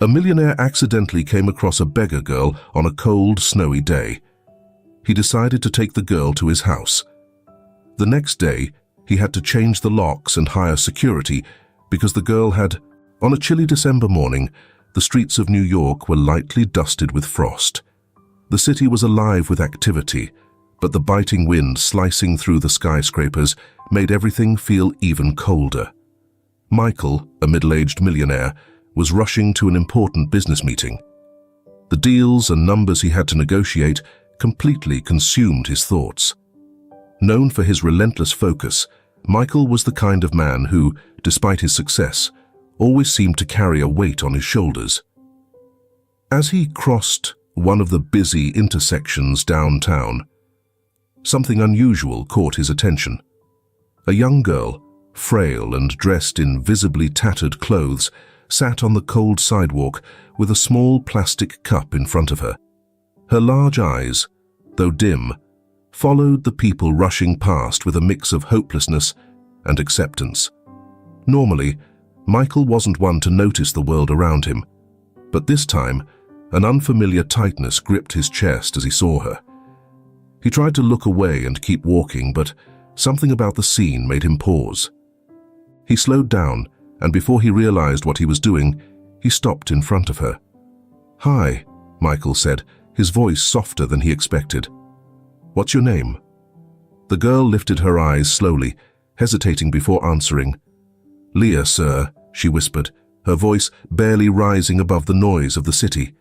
A millionaire accidentally came across a beggar girl on a cold, snowy day. He decided to take the girl to his house. The next day, he had to change the locks and hire security because the girl had, on a chilly December morning, the streets of New York were lightly dusted with frost. The city was alive with activity, but the biting wind slicing through the skyscrapers made everything feel even colder. Michael, a middle-aged millionaire, was rushing to an important business meeting. The deals and numbers he had to negotiate completely consumed his thoughts. Known for his relentless focus, Michael was the kind of man who, despite his success, always seemed to carry a weight on his shoulders. As he crossed one of the busy intersections downtown, something unusual caught his attention. A young girl, frail and dressed in visibly tattered clothes, sat on the cold sidewalk with a small plastic cup in front of her. Her large eyes, though dim, followed the people rushing past with a mix of hopelessness and acceptance. Normally, Michael wasn't one to notice the world around him, but this time, an unfamiliar tightness gripped his chest as he saw her. He tried to look away and keep walking, but something about the scene made him pause. He slowed down, and before he realized what he was doing, he stopped in front of her. "Hi," Michael said, his voice softer than he expected. "What's your name?" The girl lifted her eyes slowly, hesitating before answering. "Leah, sir," she whispered, her voice barely rising above the noise of the city.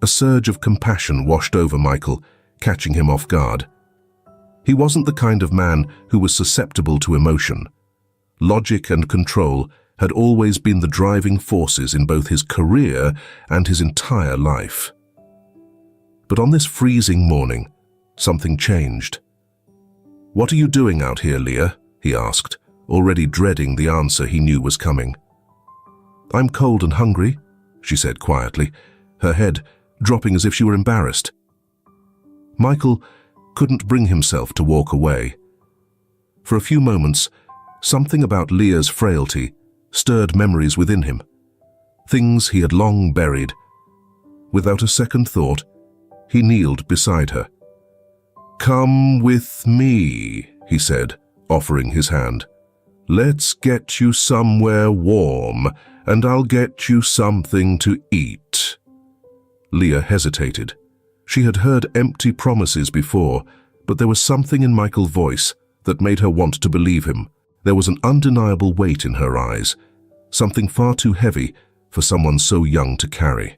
A surge of compassion washed over Michael, catching him off guard. He wasn't the kind of man who was susceptible to emotion. Logic and control had always been the driving forces in both his career and his entire life. But on this freezing morning, something changed. "What are you doing out here, Leah?" he asked, already dreading the answer he knew was coming. "I'm cold and hungry," she said quietly, her head dropping as if she were embarrassed. Michael couldn't bring himself to walk away. For a few moments, something about Leah's frailty stirred memories within him, things he had long buried. Without a second thought, he kneeled beside her. "Come with me," he said, offering his hand. "Let's get you somewhere warm, and I'll get you something to eat." Leah hesitated. She had heard empty promises before, but there was something in Michael's voice that made her want to believe him. There was an undeniable weight in her eyes, something far too heavy for someone so young to carry.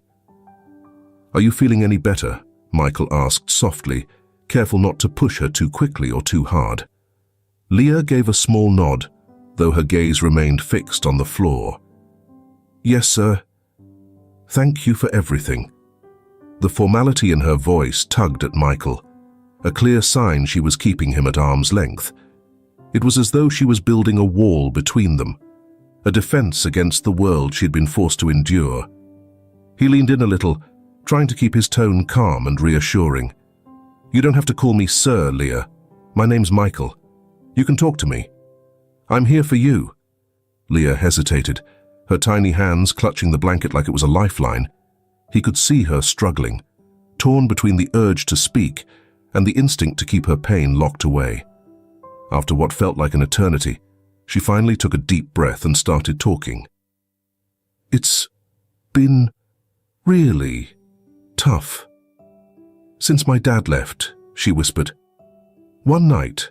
"Are you feeling any better?" Michael asked softly, careful not to push her too quickly or too hard. Leah gave a small nod, though her gaze remained fixed on the floor. "Yes, sir. Thank you for everything." The formality in her voice tugged at Michael, a clear sign she was keeping him at arm's length. It was as though she was building a wall between them, a defense against the world she'd been forced to endure. He leaned in a little, trying to keep his tone calm and reassuring. "You don't have to call me Sir, Leah. My name's Michael. You can talk to me. I'm here for you." Leah hesitated, her tiny hands clutching the blanket like it was a lifeline. He could see her struggling, torn between the urge to speak and the instinct to keep her pain locked away. After what felt like an eternity, she finally took a deep breath and started talking. "It's been really tough since my dad left," she whispered. "One night,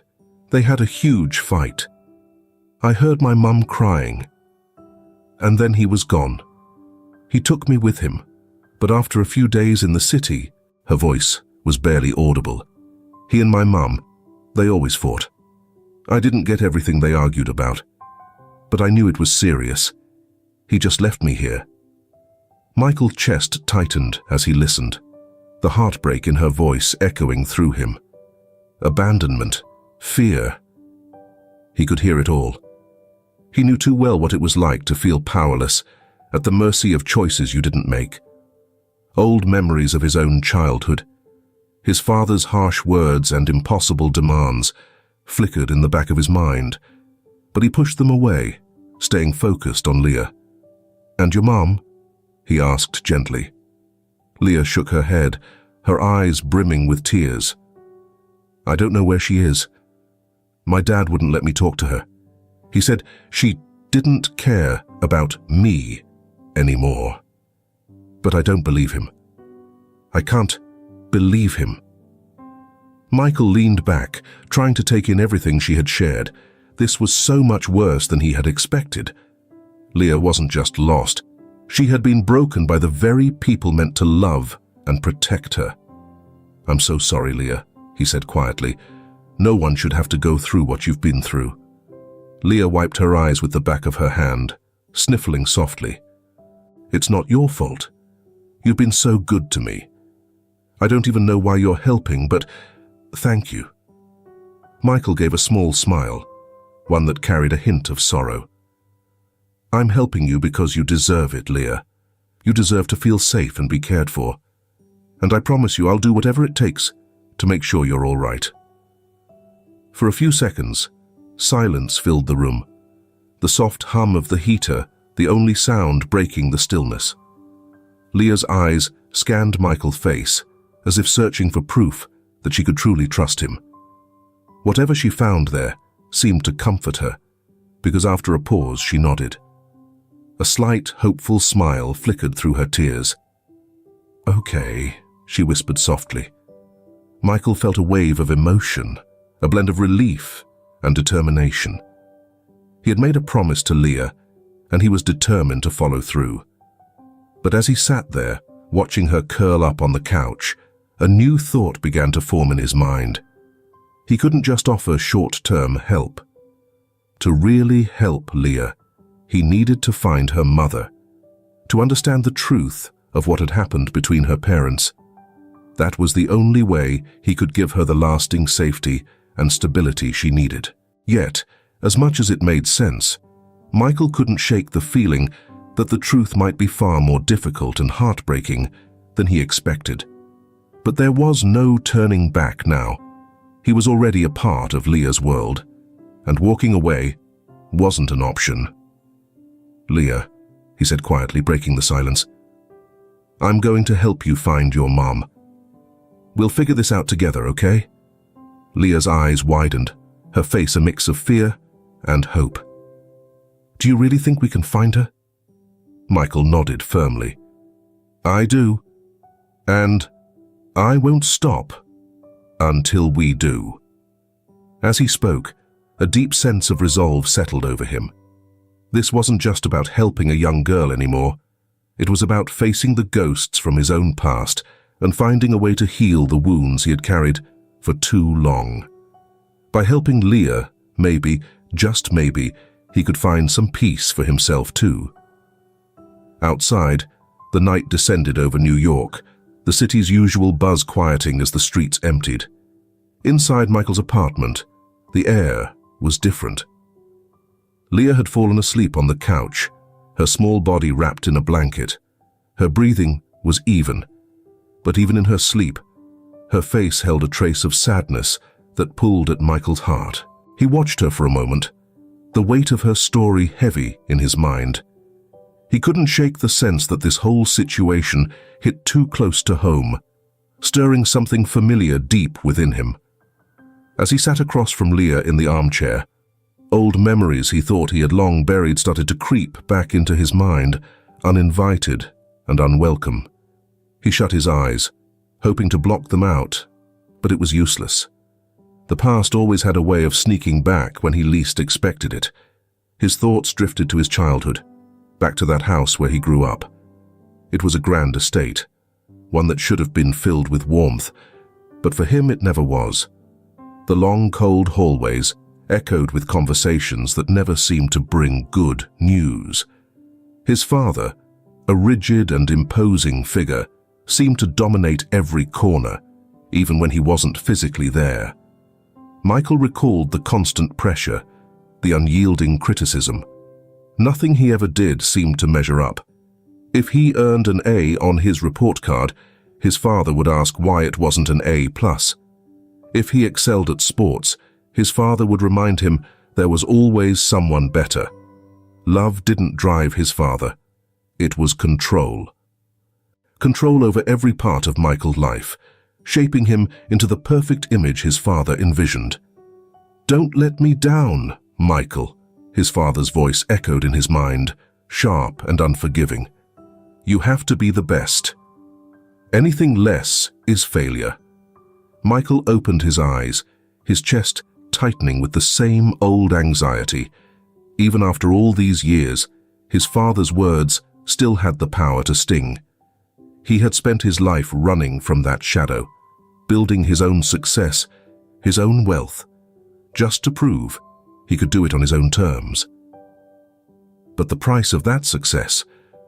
they had a huge fight. I heard my mum crying, and then he was gone. He took me with him, but after a few days in the city," her voice was barely audible, "he and my mum, they always fought. I didn't get everything they argued about, but I knew it was serious. He just left me here." Michael's chest tightened as he listened, the heartbreak in her voice echoing through him. Abandonment, fear. He could hear it all. He knew too well what it was like to feel powerless, at the mercy of choices you didn't make. Old memories of his own childhood, his father's harsh words and impossible demands, flickered in the back of his mind, but he pushed them away, staying focused on Leah. "And your mom? he asked gently. Leah shook her head, her eyes brimming with tears. I don't know where she is. My dad wouldn't let me talk to her. He said she didn't care about me anymore. But I don't believe him. I can't believe him. Michael leaned back, trying to take in everything she had shared. This was so much worse than he had expected. Leah wasn't just lost. She had been broken by the very people meant to love and protect her. I'm so sorry, Leah, he said quietly. No one should have to go through what you've been through. Leah wiped her eyes with the back of her hand, sniffling softly. It's not your fault. You've been so good to me. I don't even know why you're helping, but thank you. Michael gave a small smile, one that carried a hint of sorrow. I'm helping you because you deserve it, Leah. You deserve to feel safe and be cared for. And I promise you I'll do whatever it takes to make sure you're all right. For a few seconds, silence filled the room. The soft hum of the heater, the only sound breaking the stillness. Leah's eyes scanned Michael's face, as if searching for proof that she could truly trust him. Whatever she found there seemed to comfort her, because after a pause she nodded. A slight, hopeful smile flickered through her tears. Okay, she whispered softly. Michael felt a wave of emotion, a blend of relief and determination. He had made a promise to Leah, and he was determined to follow through. But as he sat there, watching her curl up on the couch, a new thought began to form in his mind. He couldn't just offer short-term help. To really help Leah, he needed to find her mother, to understand the truth of what had happened between her parents. That was the only way he could give her the lasting safety and stability she needed. Yet, as much as it made sense, Michael couldn't shake the feeling that the truth might be far more difficult and heartbreaking than he expected. But there was no turning back now. He was already a part of Leah's world, and walking away wasn't an option. Leah, he said quietly, breaking the silence, I'm going to help you find your mom. We'll figure this out together, okay? Leah's eyes widened, her face a mix of fear and hope. Do you really think we can find her? Michael nodded firmly. I do. And I won't stop until we do. As he spoke, a deep sense of resolve settled over him. This wasn't just about helping a young girl anymore. It was about facing the ghosts from his own past and finding a way to heal the wounds he had carried for too long. By helping Leah, maybe, just maybe, he could find some peace for himself too. Outside, the night descended over New York, the city's usual buzz quieting as the streets emptied. Inside Michael's apartment, the air was different. Leah had fallen asleep on the couch, her small body wrapped in a blanket. Her breathing was even, but even in her sleep, her face held a trace of sadness that pulled at Michael's heart. He watched her for a moment, the weight of her story heavy in his mind. He couldn't shake the sense that this whole situation hit too close to home, stirring something familiar deep within him. As he sat across from Leah in the armchair, old memories he thought he had long buried started to creep back into his mind, uninvited and unwelcome. He shut his eyes, hoping to block them out, but it was useless. The past always had a way of sneaking back when he least expected it. His thoughts drifted to his childhood, back to that house where he grew up. It was a grand estate, one that should have been filled with warmth, but for him it never was. The long, cold hallways echoed with conversations that never seemed to bring good news. His father, a rigid and imposing figure, seemed to dominate every corner, even when he wasn't physically there. Michael recalled the constant pressure, the unyielding criticism. Nothing he ever did seemed to measure up. If he earned an A on his report card, his father would ask why it wasn't an A+. If he excelled at sports, his father would remind him there was always someone better. Love didn't drive his father. It was control. Control over every part of Michael's life, shaping him into the perfect image his father envisioned. "Don't let me down, Michael," his father's voice echoed in his mind, sharp and unforgiving. "You have to be the best. Anything less is failure." Michael opened his eyes, his chest tightening with the same old anxiety. Even after all these years, his father's words still had the power to sting. He had spent his life running from that shadow, building his own success, his own wealth, just to prove he could do it on his own terms. But the price of that success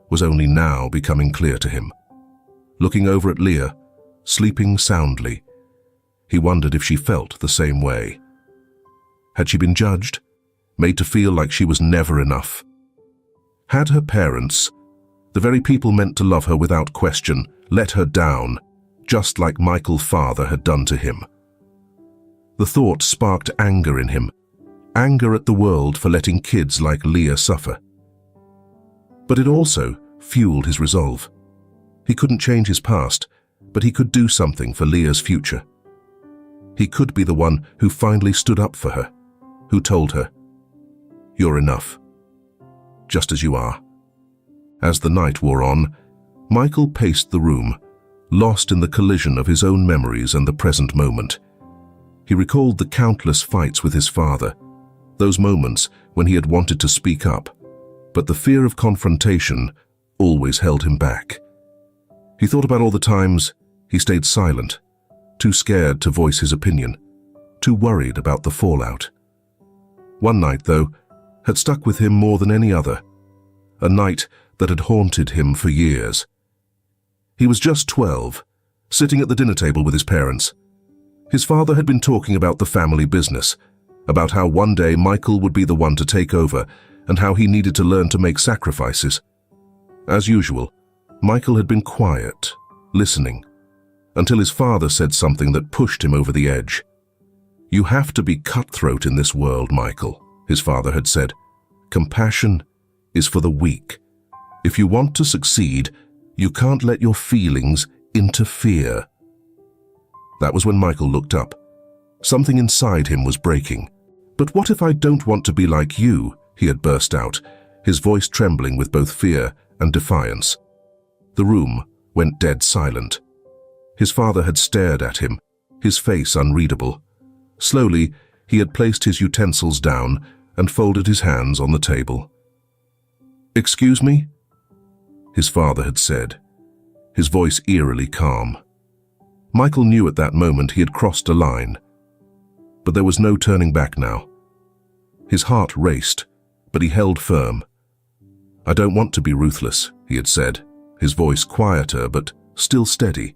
was only now becoming clear to him. Looking over at Leah, sleeping soundly, he wondered if she felt the same way. Had she been judged, made to feel like she was never enough? Had her parents, the very people meant to love her without question, let her down, just like Michael's father had done to him? The thought sparked anger in him, anger at the world for letting kids like Leah suffer. But it also fueled his resolve. He couldn't change his past, but he could do something for Leah's future. He could be the one who finally stood up for her, who told her, "You're enough, just as you are." As the night wore on, Michael paced the room, lost in the collision of his own memories and the present moment. He recalled the countless fights with his father, those moments when he had wanted to speak up, but the fear of confrontation always held him back. He thought about all the times he stayed silent, too scared to voice his opinion, too worried about the fallout. One night, though, had stuck with him more than any other, a night that had haunted him for years. He was just 12, sitting at the dinner table with his parents. His father had been talking about the family business, about how one day Michael would be the one to take over and how he needed to learn to make sacrifices. As usual, Michael had been quiet, listening, until his father said something that pushed him over the edge. "You have to be cutthroat in this world, Michael," his father had said. "Compassion is for the weak. If you want to succeed, you can't let your feelings interfere." That was when Michael looked up. Something inside him was breaking. "But what if I don't want to be like you?" he had burst out, his voice trembling with both fear and defiance. The room went dead silent. His father had stared at him, his face unreadable. Slowly, he had placed his utensils down and folded his hands on the table. "Excuse me?" his father had said, his voice eerily calm. Michael knew at that moment he had crossed a line, but there was no turning back now. His heart raced, but he held firm. "I don't want to be ruthless," he had said, his voice quieter but still steady.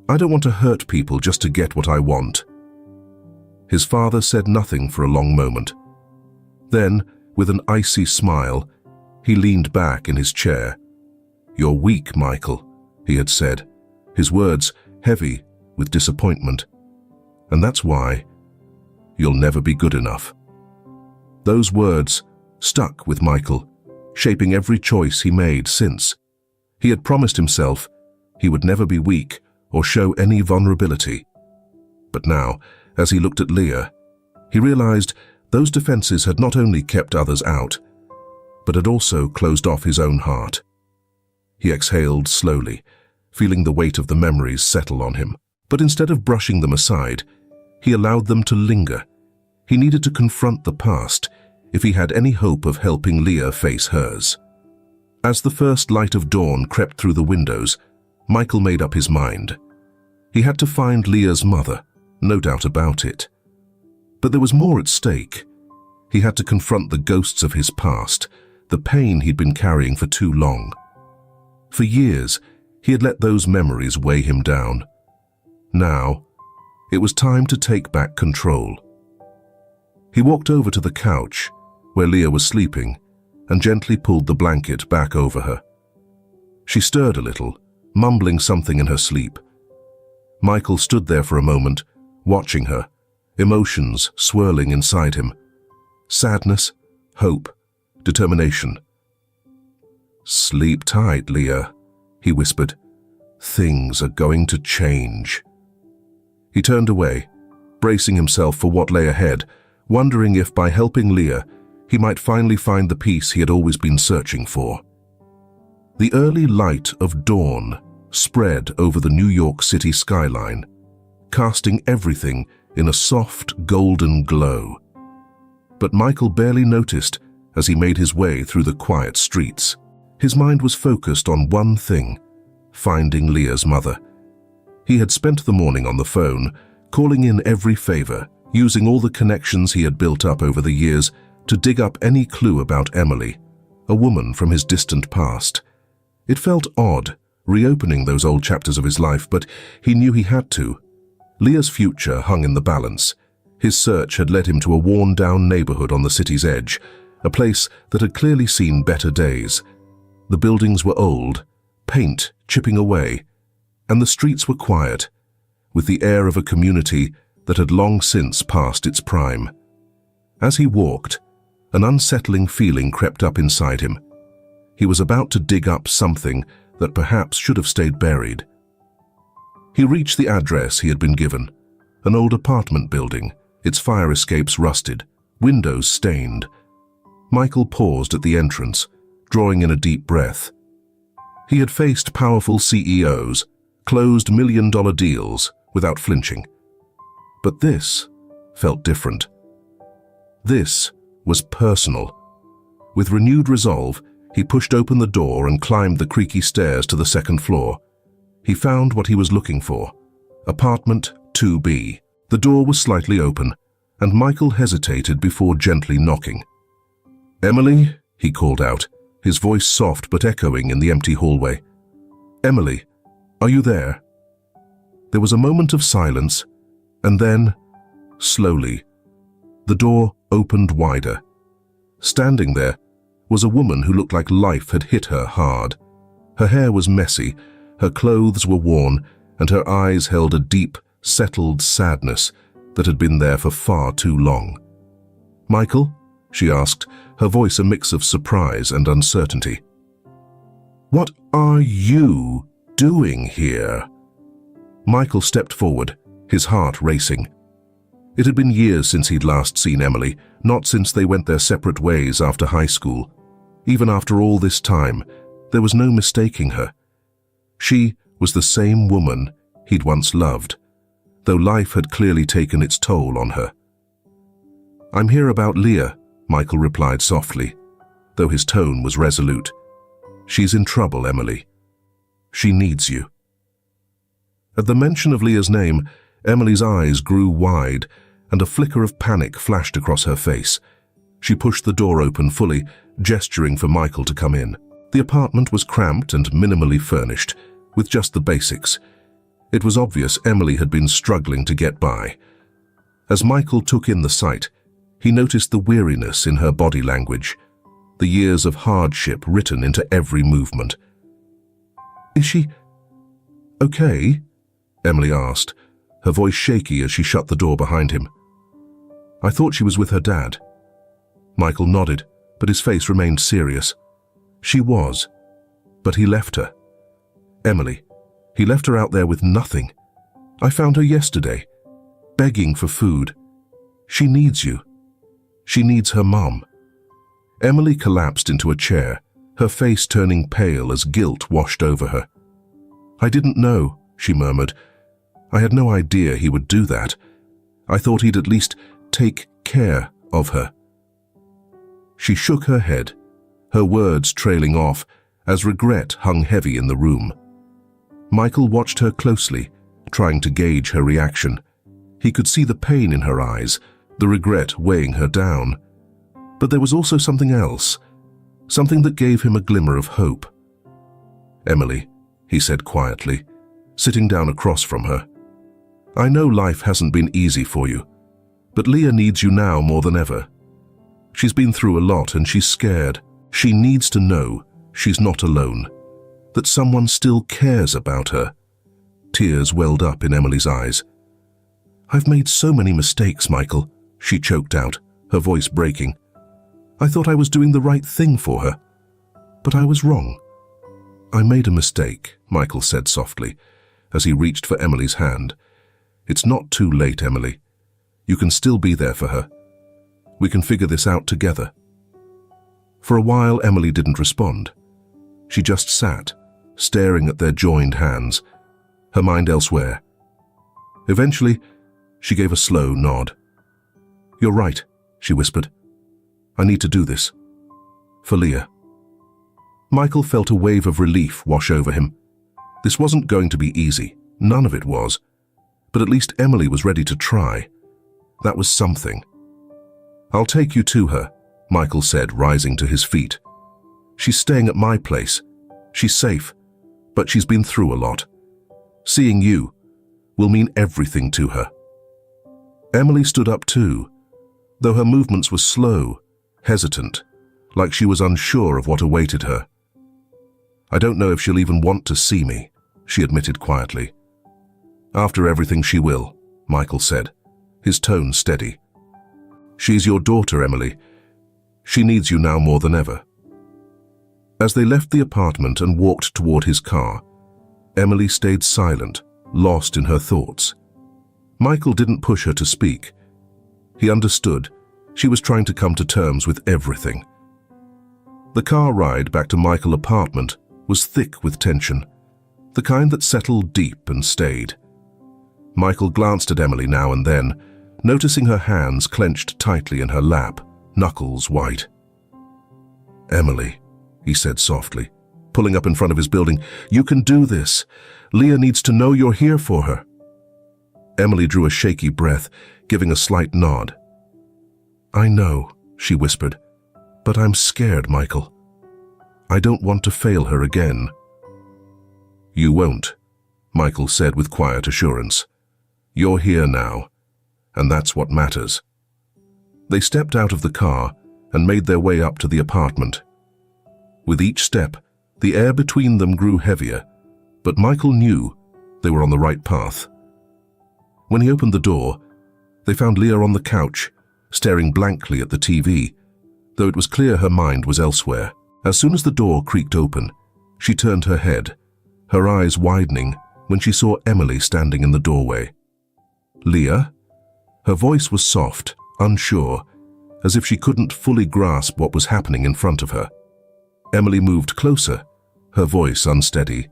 "I don't want to hurt people just to get what I want." His father said nothing for a long moment. Then, with an icy smile, he leaned back in his chair. "You're weak, Michael," he had said, his words heavy with disappointment. "And that's why you'll never be good enough." Those words stuck with Michael, shaping every choice he made since. He had promised himself he would never be weak or show any vulnerability. But now, as he looked at Leah, he realized those defenses had not only kept others out, but had also closed off his own heart. He exhaled slowly, feeling the weight of the memories settle on him. But instead of brushing them aside, he allowed them to linger. He needed to confront the past if he had any hope of helping Leah face hers. As the first light of dawn crept through the windows, Michael made up his mind. He had to find Leah's mother, no doubt about it. But there was more at stake. He had to confront the ghosts of his past, the pain he'd been carrying for too long. For years, he had let those memories weigh him down. Now, it was time to take back control. He walked over to the couch, where Leah was sleeping, and gently pulled the blanket back over her. She stirred a little, mumbling something in her sleep. Michael stood there for a moment, watching her, emotions swirling inside him. Sadness, hope, determination. "Sleep tight, Leah," he whispered. "Things are going to change." He turned away, bracing himself for what lay ahead, wondering if by helping Leah, he might finally find the peace he had always been searching for. The early light of dawn spread over the New York City skyline, casting everything in a soft golden glow. But Michael barely noticed as he made his way through the quiet streets. His mind was focused on one thing: finding Leah's mother. He had spent the morning on the phone, calling in every favor, using all the connections he had built up over the years to dig up any clue about Emily, a woman from his distant past. It felt odd, reopening those old chapters of his life, but he knew he had to. Leah's future hung in the balance. His search had led him to a worn-down neighborhood on the city's edge, a place that had clearly seen better days. The buildings were old, paint chipping away, and the streets were quiet, with the air of a community that had long since passed its prime. As he walked, an unsettling feeling crept up inside him. He was about to dig up something that perhaps should have stayed buried. He reached the address he had been given, an old apartment building, its fire escapes rusted, windows stained. Michael paused at the entrance, drawing in a deep breath. He had faced powerful CEOs, closed million-dollar deals without flinching. But this felt different. This was personal. With renewed resolve, he pushed open the door and climbed the creaky stairs to the second floor. He found what he was looking for: apartment 2B. The door was slightly open, and Michael hesitated before gently knocking. "Emily?" he called out, his voice soft but echoing in the empty hallway. "Emily, are you there?" There was a moment of silence, and then, slowly, the door opened wider. Standing there was a woman who looked like life had hit her hard. Her hair was messy, her clothes were worn, and her eyes held a deep, settled sadness that had been there for far too long. "Michael?" she asked, her voice a mix of surprise and uncertainty. "What are you doing here?" Michael stepped forward, his heart racing. It had been years since he'd last seen Emily, not since they went their separate ways after high school. Even after all this time, there was no mistaking her. She was the same woman he'd once loved, though life had clearly taken its toll on her. "I'm here about Leah," Michael replied softly, though his tone was resolute. "She's in trouble, Emily. She needs you." At the mention of Leah's name, Emily's eyes grew wide, and a flicker of panic flashed across her face. She pushed the door open fully, gesturing for Michael to come in. The apartment was cramped and minimally furnished, with just the basics. It was obvious Emily had been struggling to get by. As Michael took in the sight, he noticed the weariness in her body language, the years of hardship written into every movement. "Is she okay?" Emily asked, her voice shaky as she shut the door behind him. "I thought she was with her dad." Michael nodded, but his face remained serious. "She was, but he left her. Emily, he left her out there with nothing. I found her yesterday, begging for food. She needs you. She needs her mom." Emily collapsed into a chair, her face turning pale as guilt washed over her. "I didn't know," she murmured. "I had no idea he would do that. I thought he'd at least take care of her." She shook her head, her words trailing off as regret hung heavy in the room. Michael watched her closely, trying to gauge her reaction. He could see the pain in her eyes, the regret weighing her down. But there was also something else, something that gave him a glimmer of hope. "Emily," he said quietly, sitting down across from her, "I know life hasn't been easy for you, but Leah needs you now more than ever. She's been through a lot and she's scared. She needs to know she's not alone, that someone still cares about her." Tears welled up in Emily's eyes. "I've made so many mistakes, Michael," she choked out, her voice breaking. "I thought I was doing the right thing for her. But I was wrong. I made a mistake, Michael said softly, as he reached for Emily's hand. It's not too late, Emily. You can still be there for her. We can figure this out together. For a while, Emily didn't respond. She just sat, staring at their joined hands, her mind elsewhere. Eventually, she gave a slow nod. You're right, she whispered. I need to do this. For Leah. Michael felt a wave of relief wash over him. This wasn't going to be easy. None of it was. But at least Emily was ready to try. That was something. I'll take you to her, Michael said, rising to his feet. She's staying at my place. She's safe, but she's been through a lot. Seeing you will mean everything to her. Emily stood up too, though her movements were slow, hesitant, like she was unsure of what awaited her. I don't know if she'll even want to see me, she admitted quietly. After everything she will, Michael said, his tone steady. She's your daughter, Emily. She needs you now more than ever. As they left the apartment and walked toward his car, Emily stayed silent, lost in her thoughts. Michael didn't push her to speak. He understood. She was trying to come to terms with everything. The car ride back to Michael's apartment was thick with tension, the kind that settled deep and stayed. Michael glanced at Emily now and then, noticing her hands clenched tightly in her lap, knuckles white. Emily, he said softly, pulling up in front of his building, you can do this. Leah needs to know you're here for her. Emily drew a shaky breath, giving a slight nod. I know, she whispered, but I'm scared, Michael. I don't want to fail her again. You won't, Michael said with quiet assurance. You're here now, and that's what matters. They stepped out of the car and made their way up to the apartment. With each step, the air between them grew heavier, but Michael knew they were on the right path. When he opened the door, they found Leah on the couch, staring blankly at the TV, though it was clear her mind was elsewhere. As soon as the door creaked open, she turned her head, her eyes widening when she saw Emily standing in the doorway. Leah? Her voice was soft, unsure, as if she couldn't fully grasp what was happening in front of her. Emily moved closer, her voice unsteady.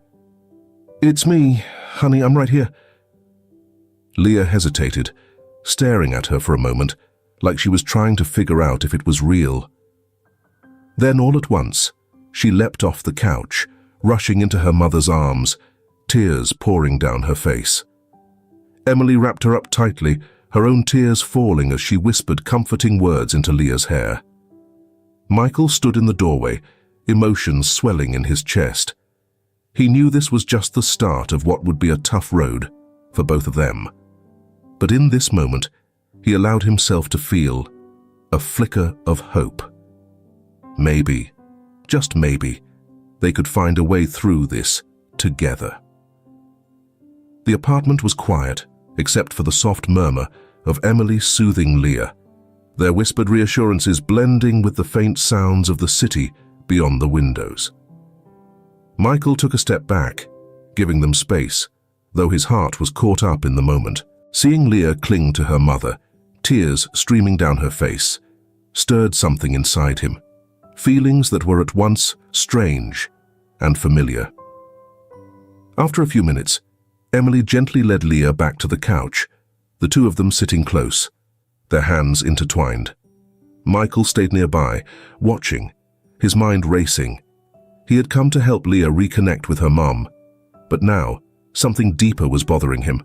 It's me, honey, I'm right here. Leah hesitated, staring at her for a moment, like she was trying to figure out if it was real. Then all at once, she leapt off the couch, rushing into her mother's arms, tears pouring down her face. Emily wrapped her up tightly, her own tears falling as she whispered comforting words into Leah's hair. Michael stood in the doorway, emotions swelling in his chest. He knew this was just the start of what would be a tough road for both of them. But in this moment, he allowed himself to feel a flicker of hope. Maybe, just maybe, they could find a way through this together. The apartment was quiet, except for the soft murmur of Emily soothing Leah, their whispered reassurances blending with the faint sounds of the city beyond the windows. Michael took a step back, giving them space, though his heart was caught up in the moment. Seeing Leah cling to her mother, tears streaming down her face, stirred something inside him, feelings that were at once strange and familiar. After a few minutes, Emily gently led Leah back to the couch, the two of them sitting close, their hands intertwined. Michael stayed nearby, watching, his mind racing. He had come to help Leah reconnect with her mom, but now something deeper was bothering him,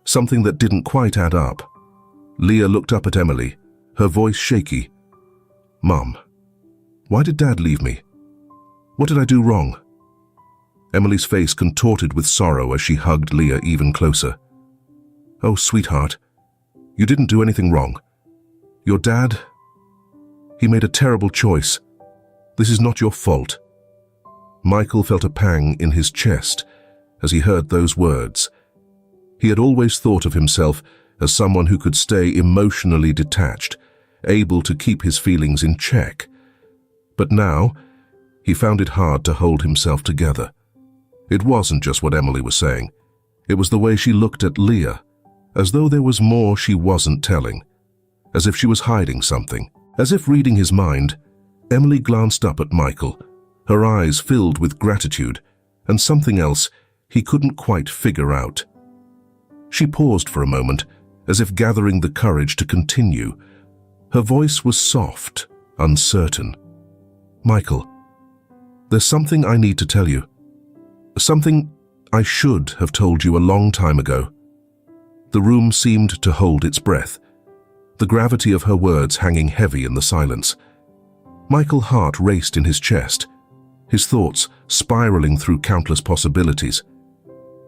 something that didn't quite add up. Leah looked up at Emily, her voice shaky. Mom, why did Dad leave me? What did I do wrong? Emily's face contorted with sorrow as she hugged Leah even closer. Oh, sweetheart, you didn't do anything wrong. Your dad, he made a terrible choice. This is not your fault. Michael felt a pang in his chest as he heard those words. He had always thought of himself as someone who could stay emotionally detached, able to keep his feelings in check. But now, He found it hard to hold himself together. It wasn't just what Emily was saying. It was the way she looked at Leah, as though there was more she wasn't telling, as if she was hiding something. As if reading his mind, Emily glanced up at Michael, her eyes filled with gratitude and something else he couldn't quite figure out. She paused for a moment, as if gathering the courage to continue. Her voice was soft, uncertain. "Michael, there's something I need to tell you. Something I should have told you a long time ago." The room seemed to hold its breath, the gravity of her words hanging heavy in the silence. Michael's heart raced in his chest, his thoughts spiraling through countless possibilities.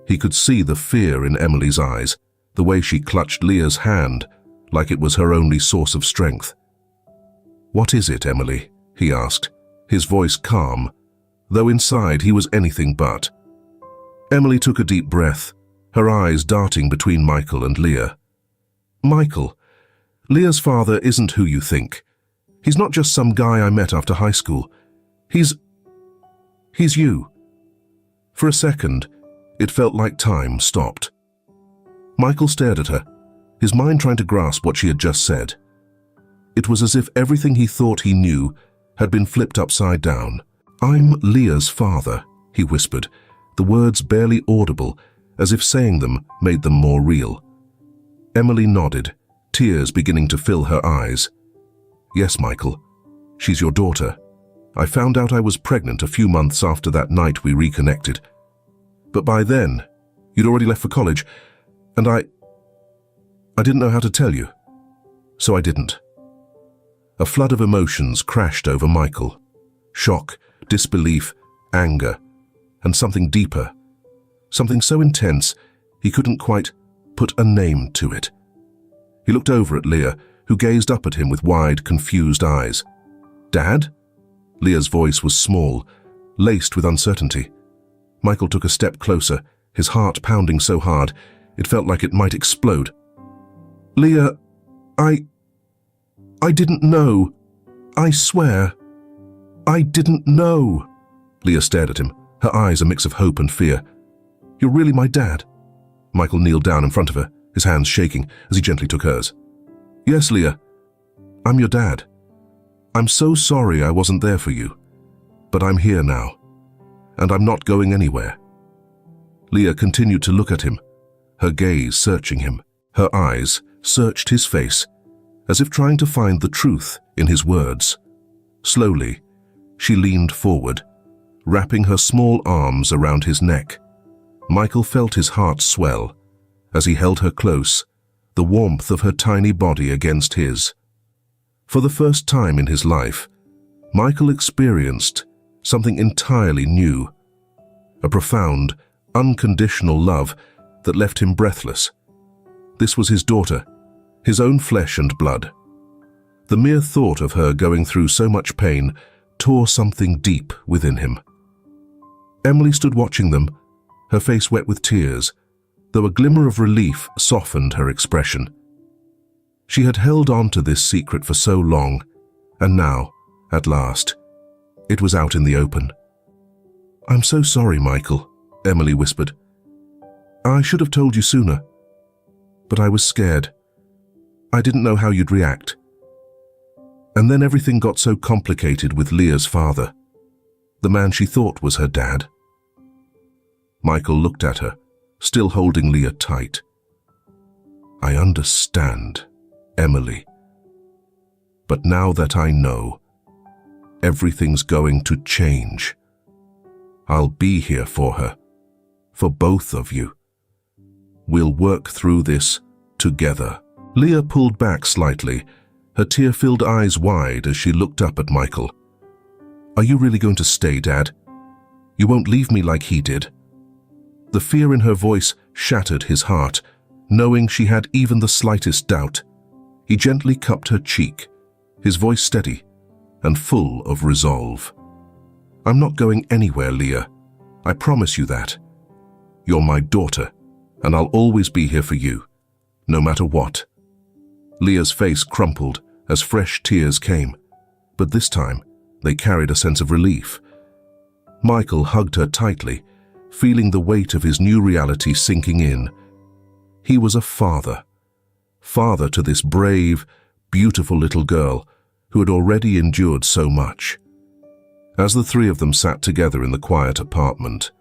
He could see the fear in Emily's eyes, the way she clutched Leah's hand like it was her only source of strength. "What is it, Emily?" he asked, his voice calm, though inside he was anything but. Emily took a deep breath, her eyes darting between Michael and Leah. "Michael, Leah's father isn't who you think. He's not just some guy I met after high school. He's you." For a second, it felt like time stopped. Michael stared at her, his mind trying to grasp what she had just said. It was as if everything he thought he knew had been flipped upside down. "I'm Leah's father," he whispered, the words barely audible, as if saying them made them more real. Emily nodded, tears beginning to fill her eyes. "Yes, Michael, she's your daughter. I found out I was pregnant a few months after that night we reconnected. But by then, you'd already left for college, and I didn't know how to tell you, so I didn't." A flood of emotions crashed over Michael. Shock, disbelief, anger, and something deeper. Something so intense he couldn't quite put a name to it. He looked over at Leah, who gazed up at him with wide, confused eyes. "Dad?" Leah's voice was small, laced with uncertainty. Michael took a step closer, his heart pounding so hard it felt like it might explode. "Leah, I didn't know. I swear. I didn't know." Leah stared at him, her eyes a mix of hope and fear. "You're really my dad?" Michael kneeled down in front of her, his hands shaking as he gently took hers. "Yes, Leah, I'm your dad. I'm so sorry I wasn't there for you, but I'm here now, and I'm not going anywhere." Leah continued to look at him, her gaze searching him. Her eyes searched his face, as if trying to find the truth in his words. Slowly, she leaned forward, wrapping her small arms around his neck. Michael felt his heart swell as he held her close, the warmth of her tiny body against his. For the first time in his life, Michael experienced something entirely new, a profound, unconditional love that left him breathless. This was his daughter, his own flesh and blood. The mere thought of her going through so much pain tore something deep within him. Emily stood watching them, her face wet with tears, though a glimmer of relief softened her expression. She had held on to this secret for so long, and now, at last, it was out in the open. "I'm so sorry, Michael," Emily whispered. "I should have told you sooner, but I was scared. I didn't know how you'd react. And then everything got so complicated with Leah's father, the man she thought was her dad." Michael looked at her, still holding Leah tight. "I understand, Emily. But now that I know, everything's going to change. I'll be here for her, for both of you. We'll work through this together." Leah pulled back slightly, her tear-filled eyes wide as she looked up at Michael. "Are you really going to stay, Dad? You won't leave me like he did?" The fear in her voice shattered his heart, knowing she had even the slightest doubt. He gently cupped her cheek, his voice steady and full of resolve. "I'm not going anywhere, Leah. I promise you that. You're my daughter, and I'll always be here for you, no matter what." Leah's face crumpled as fresh tears came, but this time they carried a sense of relief, Michael hugged her tightly, feeling the weight of his new reality sinking in. He was a father. Father to this brave, beautiful little girl who had already endured so much. As the three of them sat together in the quiet apartment,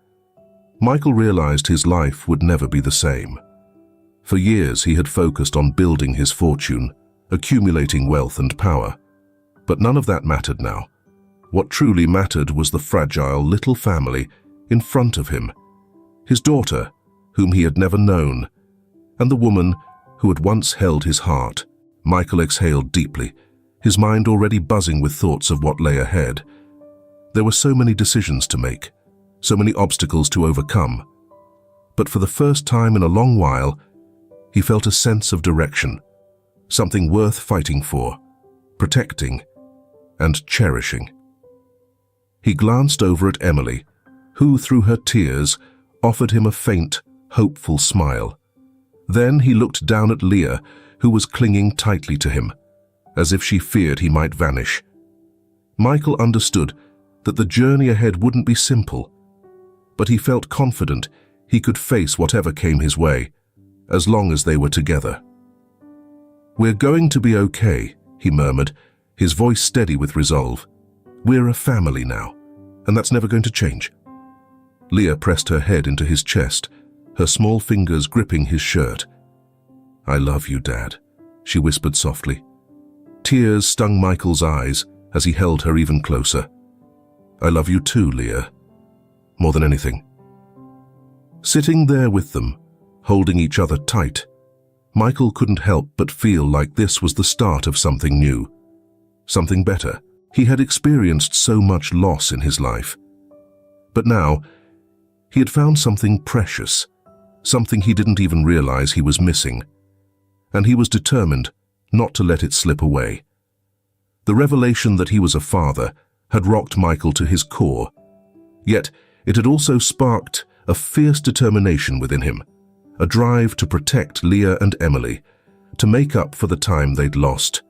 Michael realized his life would never be the same. For years he had focused on building his fortune, accumulating wealth and power. But none of that mattered now. What truly mattered was the fragile little family in front of him. His daughter, whom he had never known, and the woman who had once held his heart. Michael exhaled deeply, his mind already buzzing with thoughts of what lay ahead. There were so many decisions to make, so many obstacles to overcome. But for the first time in a long while, he felt a sense of direction, something worth fighting for, protecting, and cherishing. He glanced over at Emily, who, through her tears, offered him a faint, hopeful smile. Then he looked down at Leah, who was clinging tightly to him, as if she feared he might vanish. Michael understood that the journey ahead wouldn't be simple, but he felt confident he could face whatever came his way, as long as they were together. "We're going to be okay," he murmured, his voice steady with resolve. "We're a family now, and that's never going to change." Leah pressed her head into his chest, her small fingers gripping his shirt. "I love you, Dad," she whispered softly. Tears stung Michael's eyes as he held her even closer. "I love you too, Leah. More than anything." Sitting there with them, holding each other tight, Michael couldn't help but feel like this was the start of something new, something better. He had experienced so much loss in his life. But now, he had found something precious, something he didn't even realize he was missing. And he was determined not to let it slip away. The revelation that he was a father had rocked Michael to his core, yet it had also sparked a fierce determination within him, a drive to protect Leah and Emily, to make up for the time they'd lost.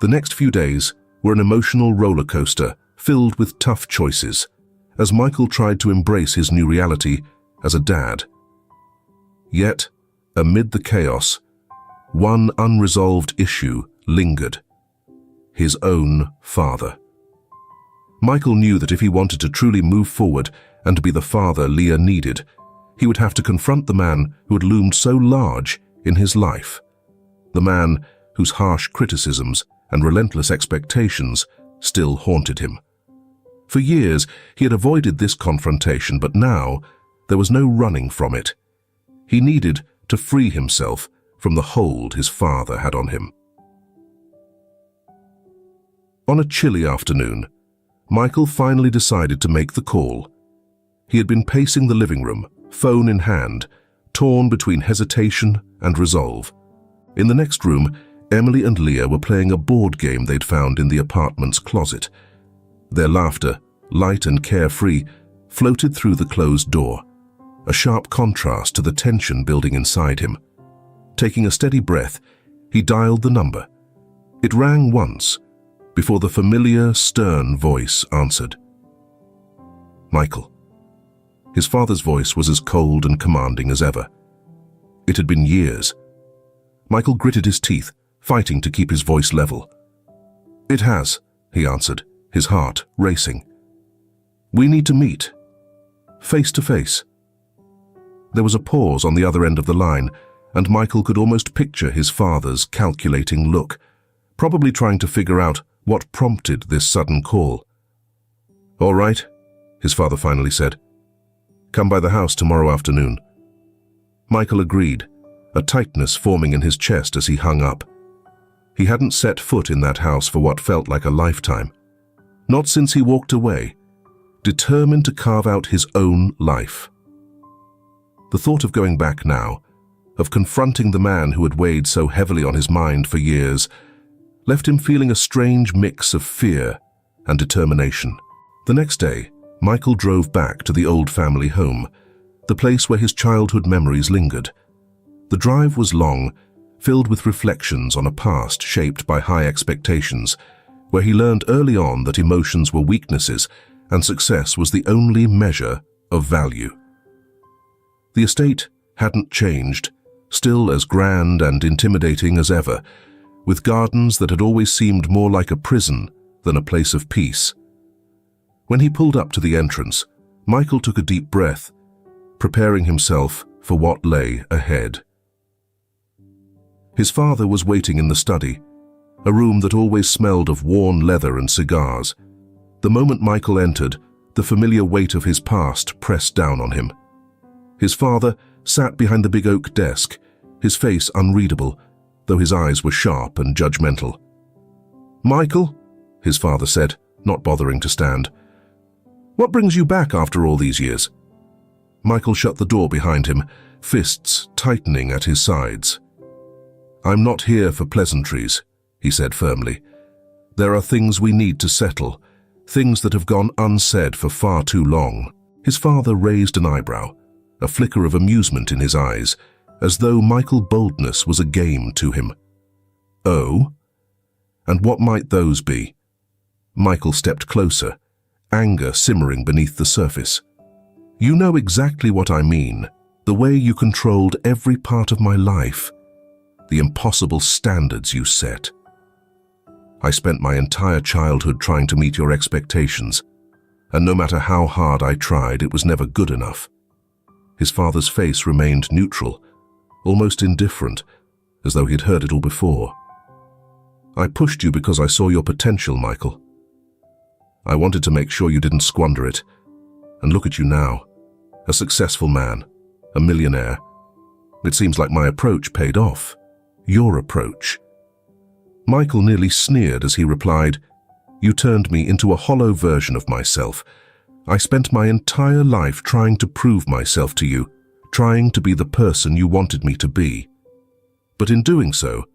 The next few days were an emotional roller coaster filled with tough choices, as Michael tried to embrace his new reality as a dad. Yet, amid the chaos, one unresolved issue lingered: his own father. Michael knew that if he wanted to truly move forward and be the father Leah needed, he would have to confront the man who had loomed so large in his life, the man whose harsh criticisms and relentless expectations still haunted him. For years, he had avoided this confrontation, but now there was no running from it. He needed to free himself from the hold his father had on him. On a chilly afternoon, Michael finally decided to make the call. He had been pacing the living room, phone in hand, torn between hesitation and resolve. In the next room, Emily and Leah were playing a board game they'd found in the apartment's closet. Their laughter, light and carefree, floated through the closed door, a sharp contrast to the tension building inside him. Taking a steady breath, he dialed the number. It rang once, before the familiar, stern voice answered. "Michael." His father's voice was as cold and commanding as ever. It had been years. Michael gritted his teeth, fighting to keep his voice level. "It has," he answered, his heart racing. "We need to meet. Face to face." There was a pause on the other end of the line, and Michael could almost picture his father's calculating look, probably trying to figure out what prompted this sudden call. "All right," his father finally said. "Come by the house tomorrow afternoon." Michael agreed, a tightness forming in his chest as he hung up. He hadn't set foot in that house for what felt like a lifetime. Not since he walked away, determined to carve out his own life. The thought of going back now, of confronting the man who had weighed so heavily on his mind for years, left him feeling a strange mix of fear and determination. The next day, Michael drove back to the old family home, the place where his childhood memories lingered. The drive was long, filled with reflections on a past shaped by high expectations, where he learned early on that emotions were weaknesses and success was the only measure of value. The estate hadn't changed, still as grand and intimidating as ever, with gardens that had always seemed more like a prison than a place of peace. When he pulled up to the entrance, Michael took a deep breath, preparing himself for what lay ahead. His father was waiting in the study, a room that always smelled of worn leather and cigars. The moment Michael entered, the familiar weight of his past pressed down on him. His father sat behind the big oak desk, his face unreadable, though his eyes were sharp and judgmental. "Michael," his father said, not bothering to stand, "what brings you back after all these years?" Michael shut the door behind him, fists tightening at his sides. "I'm not here for pleasantries," he said firmly. "There are things we need to settle, things that have gone unsaid for far too long." His father raised an eyebrow, a flicker of amusement in his eyes, as though Michael's boldness was a game to him. "Oh? And what might those be?" Michael stepped closer, anger simmering beneath the surface. "You know exactly what I mean, the way you controlled every part of my life, the impossible standards you set. I spent my entire childhood trying to meet your expectations, and no matter how hard I tried, it was never good enough." His father's face remained neutral, almost indifferent, as though he'd heard it all before. "I pushed you because I saw your potential, Michael. I wanted to make sure you didn't squander it. And look at you now, a successful man, a millionaire. It seems like my approach paid off. Your approach." Michael nearly sneered as he replied, "You turned me into a hollow version of myself. I spent my entire life trying to prove myself to you, trying to be the person you wanted me to be. But in doing so,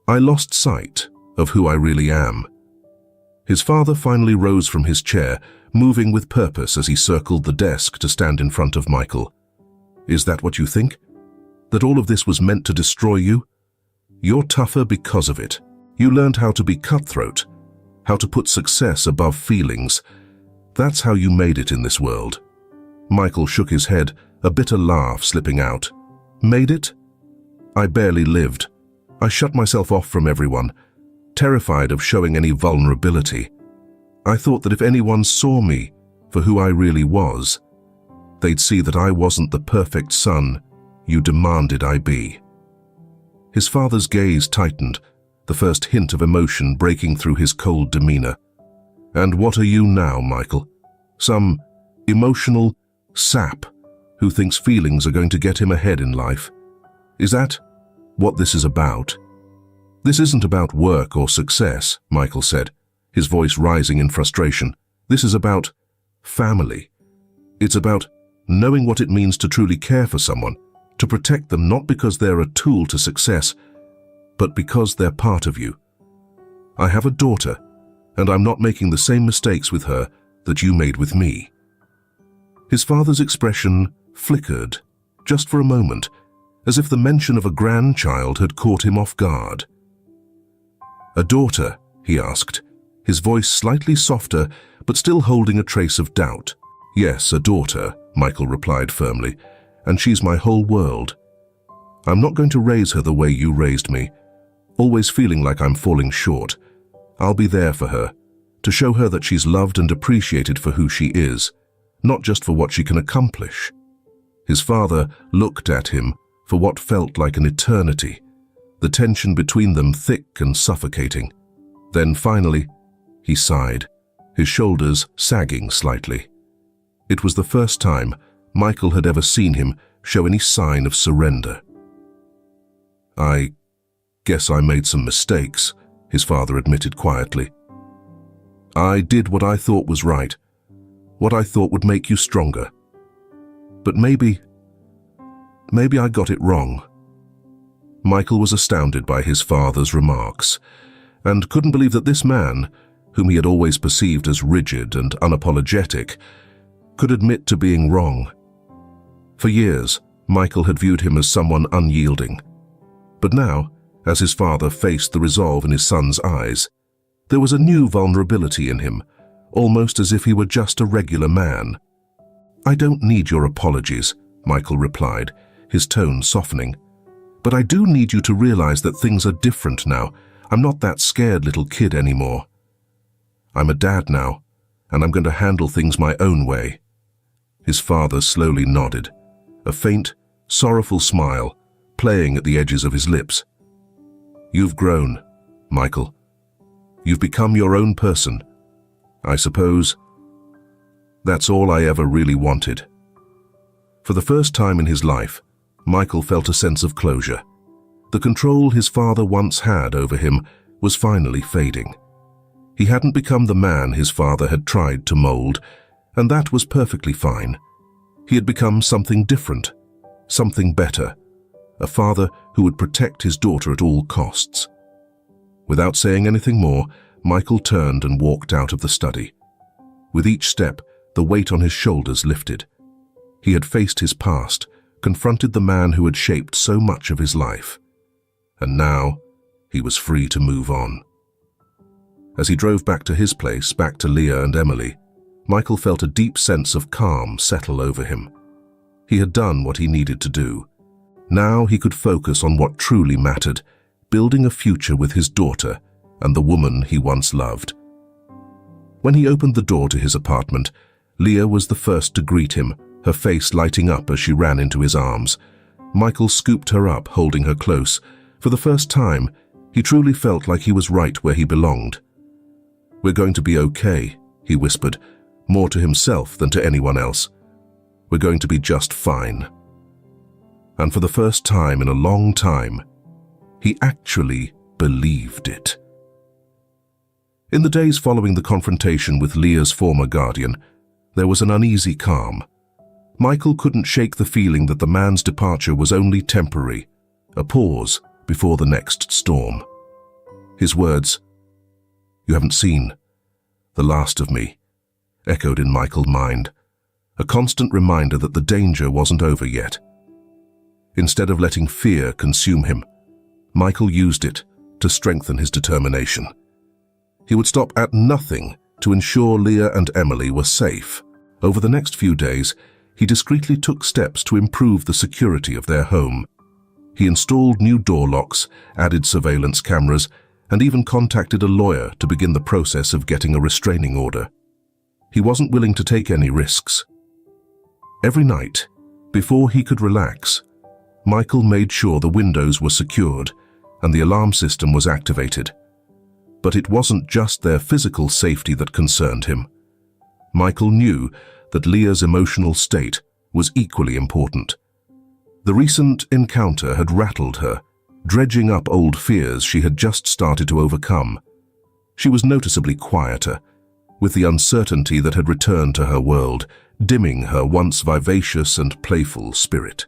I lost sight of who I really am." His father finally rose from his chair, moving with purpose as he circled the desk to stand in front of Michael. "Is that what you think? That all of this was meant to destroy you? You're tougher because of it. You learned how to be cutthroat, how to put success above feelings. That's how you made it in this world." Michael shook his head, a bitter laugh slipping out. "Made it? I barely lived. I shut myself off from everyone, terrified of showing any vulnerability. I thought that if anyone saw me for who I really was, they'd see that I wasn't the perfect son you demanded I be." His father's gaze tightened, the first hint of emotion breaking through his cold demeanor. "And what are you now, Michael? Some emotional sap who thinks feelings are going to get him ahead in life? Is that what this is about?" "This isn't about work or success," Michael said, his voice rising in frustration. "This is about family. It's about knowing what it means to truly care for someone, to protect them not because they're a tool to success, but because they're part of you. I have a daughter, and I'm not making the same mistakes with her that you made with me." His father's expression flickered, just for a moment, as if the mention of a grandchild had caught him off guard. "A daughter?" he asked, his voice slightly softer, but still holding a trace of doubt. "Yes, a daughter," Michael replied firmly, "and she's my whole world. I'm not going to raise her the way you raised me, always feeling like I'm falling short. I'll be there for her, to show her that she's loved and appreciated for who she is, not just for what she can accomplish." His father looked at him for what felt like an eternity, the tension between them thick and suffocating. Then finally, he sighed, his shoulders sagging slightly. It was the first time Michael had ever seen him show any sign of surrender. "I guess I made some mistakes," his father admitted quietly. "I did what I thought was right, what I thought would make you stronger. But maybe I got it wrong." Michael was astounded by his father's remarks, and couldn't believe that this man, whom he had always perceived as rigid and unapologetic, could admit to being wrong. For years, Michael had viewed him as someone unyielding. But now, as his father faced the resolve in his son's eyes, there was a new vulnerability in him, almost as if he were just a regular man. "I don't need your apologies," Michael replied, his tone softening. "But I do need you to realize that things are different now. I'm not that scared little kid anymore. I'm a dad now, and I'm going to handle things my own way." His father slowly nodded, a faint, sorrowful smile playing at the edges of his lips. "You've grown, Michael. You've become your own person. I suppose that's all I ever really wanted." For the first time in his life, Michael felt a sense of closure. The control his father once had over him was finally fading. He hadn't become the man his father had tried to mold, and that was perfectly fine. He had become something different, something better, a father who would protect his daughter at all costs. Without saying anything more, Michael turned and walked out of the study. With each step, the weight on his shoulders lifted. He had faced his past, confronted the man who had shaped so much of his life. And now, he was free to move on. As he drove back to his place, back to Leah and Emily, Michael felt a deep sense of calm settle over him. He had done what he needed to do. Now he could focus on what truly mattered, building a future with his daughter and the woman he once loved. When he opened the door to his apartment, Leah was the first to greet him, her face lighting up as she ran into his arms. Michael scooped her up, holding her close. For the first time, he truly felt like he was right where he belonged. "We're going to be okay," he whispered, more to himself than to anyone else. "We're going to be just fine." And for the first time in a long time, he actually believed it. In the days following the confrontation with Leah's former guardian, there was an uneasy calm. Michael couldn't shake the feeling that the man's departure was only temporary, a pause before the next storm. His words, "You haven't seen the last of me," echoed in Michael's mind, a constant reminder that the danger wasn't over yet. Instead of letting fear consume him, Michael used it to strengthen his determination. He would stop at nothing to ensure Leah and Emily were safe. Over the next few days, he discreetly took steps to improve the security of their home. He installed new door locks, added surveillance cameras, and even contacted a lawyer to begin the process of getting a restraining order. He wasn't willing to take any risks. Every night, before he could relax, Michael made sure the windows were secured and the alarm system was activated. But it wasn't just their physical safety that concerned him. Michael knew that Leah's emotional state was equally important. The recent encounter had rattled her, dredging up old fears she had just started to overcome. She was noticeably quieter, with the uncertainty that had returned to her world, dimming her once vivacious and playful spirit.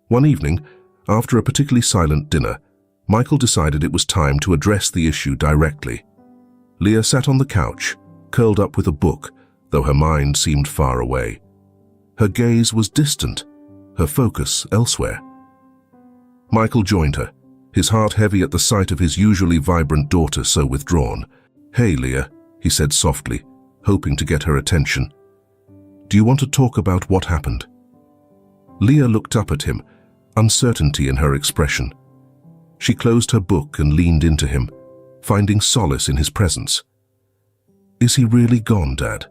One evening, after a particularly silent dinner, Michael decided it was time to address the issue directly. Leah sat on the couch, curled up with a book, though her mind seemed far away. Her gaze was distant, her focus elsewhere. Michael joined her, his heart heavy at the sight of his usually vibrant daughter so withdrawn. "Hey, Leah," he said softly, hoping to get her attention. "Do you want to talk about what happened?" Leah looked up at him, uncertainty in her expression. She closed her book and leaned into him, finding solace in his presence. "Is he really gone, Dad?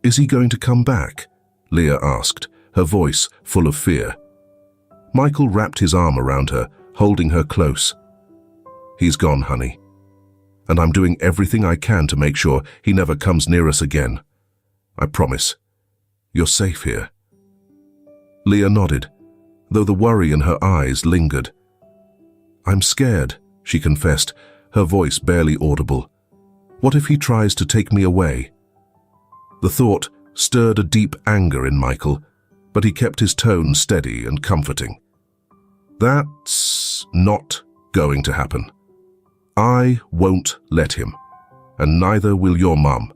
Is he going to come back?" Leah asked, her voice full of fear. Michael wrapped his arm around her, holding her close. "He's gone, honey. And I'm doing everything I can to make sure he never comes near us again. I promise. You're safe here." Leah nodded, though the worry in her eyes lingered. "I'm scared," she confessed, her voice barely audible. "What if he tries to take me away?" The thought stirred a deep anger in Michael, but he kept his tone steady and comforting. "That's not going to happen. I won't let him, and neither will your mum.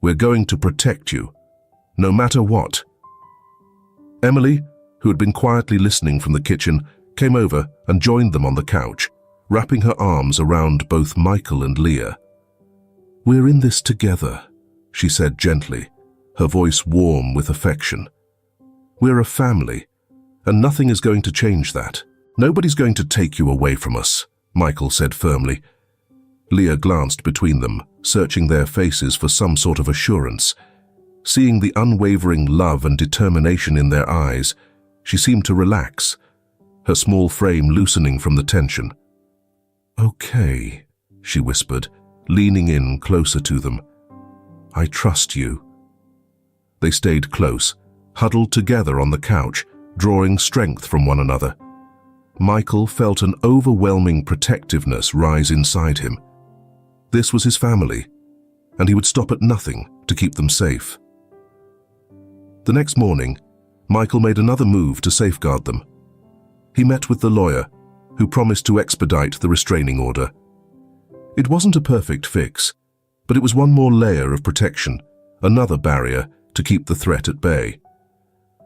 We're going to protect you, no matter what." Emily, who had been quietly listening from the kitchen, came over and joined them on the couch, wrapping her arms around both Michael and Leah. "We're in this together," she said gently, her voice warm with affection. "We're a family, and nothing is going to change that. Nobody's going to take you away from us," Michael said firmly. Leah glanced between them, searching their faces for some sort of assurance. Seeing the unwavering love and determination in their eyes, she seemed to relax, her small frame loosening from the tension. "Okay," she whispered, leaning in closer to them. "I trust you." They stayed close, huddled together on the couch, drawing strength from one another. Michael felt an overwhelming protectiveness rise inside him. This was his family, and he would stop at nothing to keep them safe. The next morning, Michael made another move to safeguard them. He met with the lawyer, who promised to expedite the restraining order. It wasn't a perfect fix, but it was one more layer of protection, another barrier to keep the threat at bay.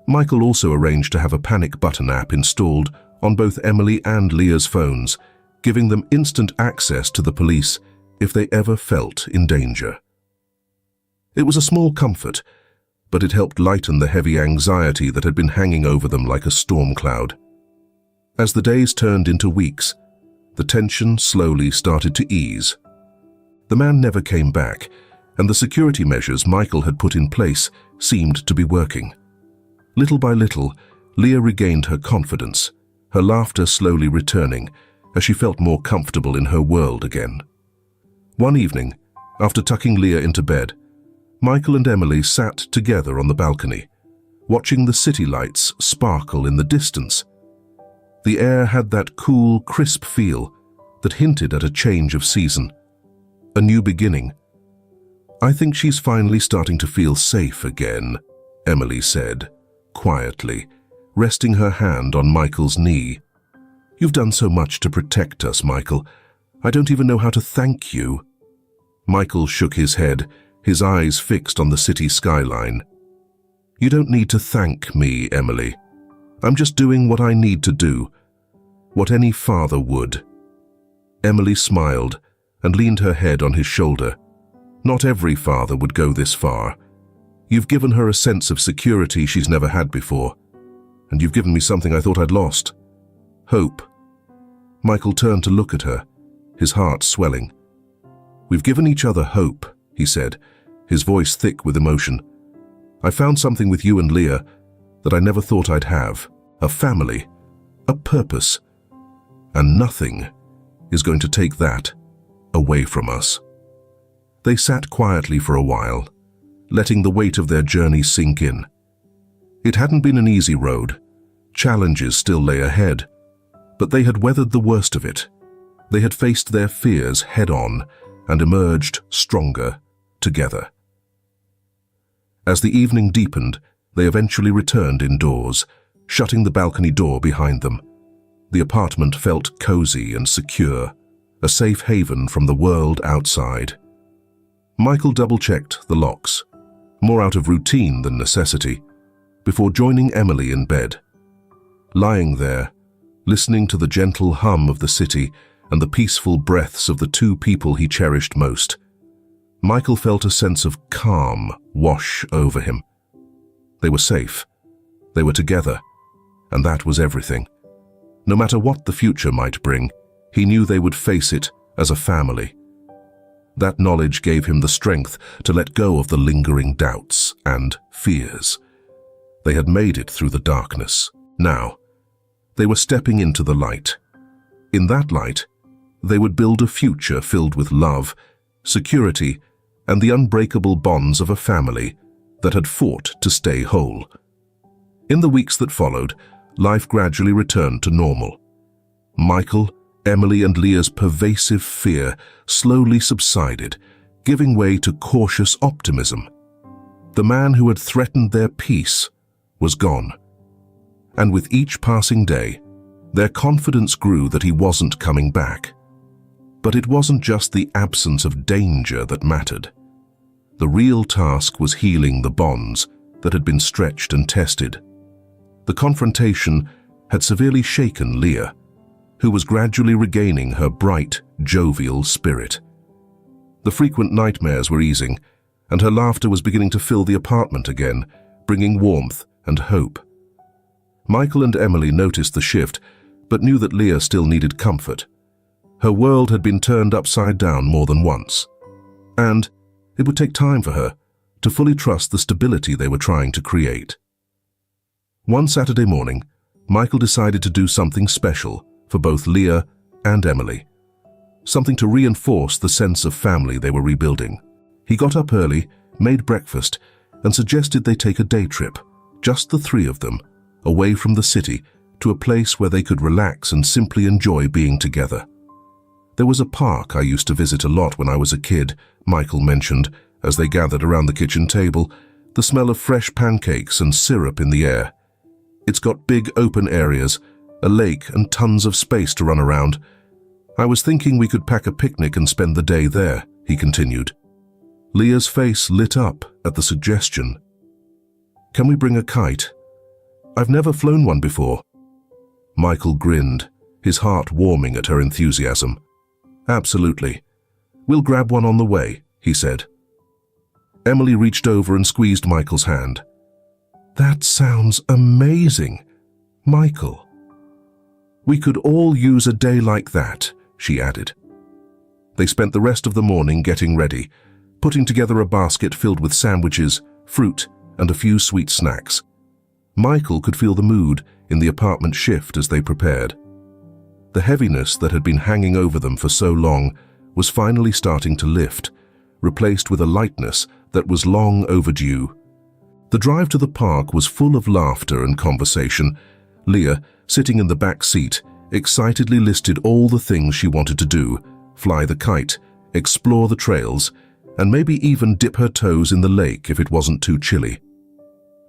Michael also arranged to have a panic button app installed on both Emily and Leah's phones, giving them instant access to the police if they ever felt in danger. It was a small comfort, but it helped lighten the heavy anxiety that had been hanging over them like a storm cloud. As the days turned into weeks, the tension slowly started to ease. The man never came back, and the security measures Michael had put in place seemed to be working. Little by little, Leah regained her confidence, her laughter slowly returning as she felt more comfortable in her world again. One evening, after tucking Leah into bed, Michael and Emily sat together on the balcony, watching the city lights sparkle in the distance. The air had that cool, crisp feel that hinted at a change of season, a new beginning. "I think she's finally starting to feel safe again," Emily said, quietly, resting her hand on Michael's knee. "You've done so much to protect us, Michael. I don't even know how to thank you." Michael shook his head, his eyes fixed on the city skyline. "You don't need to thank me, Emily. I'm just doing what I need to do, what any father would." Emily smiled and leaned her head on his shoulder. "Not every father would go this far. You've given her a sense of security she's never had before, and you've given me something I thought I'd lost. Hope." Michael turned to look at her, his heart swelling. "We've given each other hope," he said, his voice thick with emotion. "I found something with you and Leah that I never thought I'd have. A family, a purpose, and nothing is going to take that away from us." They sat quietly for a while, letting the weight of their journey sink in. It hadn't been an easy road. Challenges still lay ahead, but they had weathered the worst of it. They had faced their fears head-on and emerged stronger together. As the evening deepened, they eventually returned indoors, shutting the balcony door behind them. The apartment felt cozy and secure, a safe haven from the world outside. Michael double-checked the locks, more out of routine than necessity, before joining Emily in bed. Lying there, listening to the gentle hum of the city and the peaceful breaths of the two people he cherished most, Michael felt a sense of calm wash over him. They were safe, they were together, and that was everything. No matter what the future might bring, he knew they would face it as a family. That knowledge gave him the strength to let go of the lingering doubts and fears. They had made it through the darkness. Now, they were stepping into the light. In that light, they would build a future filled with love, security, and the unbreakable bonds of a family that had fought to stay whole. In the weeks that followed, life gradually returned to normal. Michael, Emily, and Leah's pervasive fear slowly subsided, giving way to cautious optimism. The man who had threatened their peace was gone. And with each passing day, their confidence grew that he wasn't coming back. But it wasn't just the absence of danger that mattered. The real task was healing the bonds that had been stretched and tested. The confrontation had severely shaken Leah, who was gradually regaining her bright, jovial spirit. The frequent nightmares were easing, and her laughter was beginning to fill the apartment again, bringing warmth and hope. Michael and Emily noticed the shift, but knew that Leah still needed comfort. Her world had been turned upside down more than once, and it would take time for her to fully trust the stability they were trying to create. One Saturday morning, Michael decided to do something special for both Leah and Emily, something to reinforce the sense of family they were rebuilding. He got up early, made breakfast, and suggested they take a day trip, just the three of them, away from the city to a place where they could relax and simply enjoy being together. There was a park I used to visit a lot when I was a kid, Michael mentioned, as they gathered around the kitchen table, the smell of fresh pancakes and syrup in the air. It's got big open areas, a lake and tons of space to run around. I was thinking we could pack a picnic and spend the day there, he continued. Leah's face lit up at the suggestion. Can we bring a kite? I've never flown one before. Michael grinned, his heart warming at her enthusiasm. Absolutely. We'll grab one on the way, he said. Emily reached over and squeezed Michael's hand. That sounds amazing, Michael. We could all use a day like that, she added. They spent the rest of the morning getting ready, putting together a basket filled with sandwiches, fruit, and a few sweet snacks. Michael could feel the mood in the apartment shift as they prepared. The heaviness that had been hanging over them for so long was finally starting to lift, replaced with a lightness that was long overdue. The drive to the park was full of laughter and conversation. Leah, sitting in the back seat, excitedly listed all the things she wanted to do: fly the kite, explore the trails, and maybe even dip her toes in the lake if it wasn't too chilly.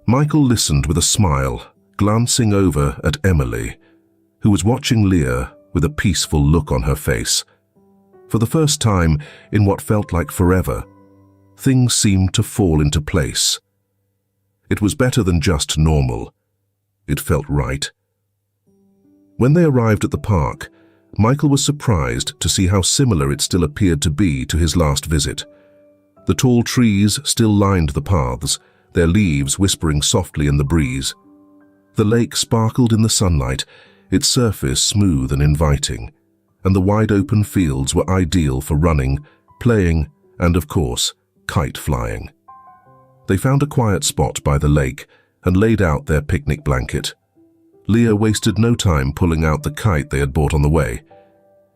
Michael listened with a smile, glancing over at Emily, who was watching Leah with a peaceful look on her face. For the first time in what felt like forever, things seemed to fall into place. It was better than just normal. It felt right. When they arrived at the park, Michael was surprised to see how similar it still appeared to be to his last visit. The tall trees still lined the paths, their leaves whispering softly in the breeze. The lake sparkled in the sunlight, its surface smooth and inviting, and the wide-open fields were ideal for running, playing, and, of course, kite flying. They found a quiet spot by the lake and laid out their picnic blanket. Leah wasted no time pulling out the kite they had bought on the way.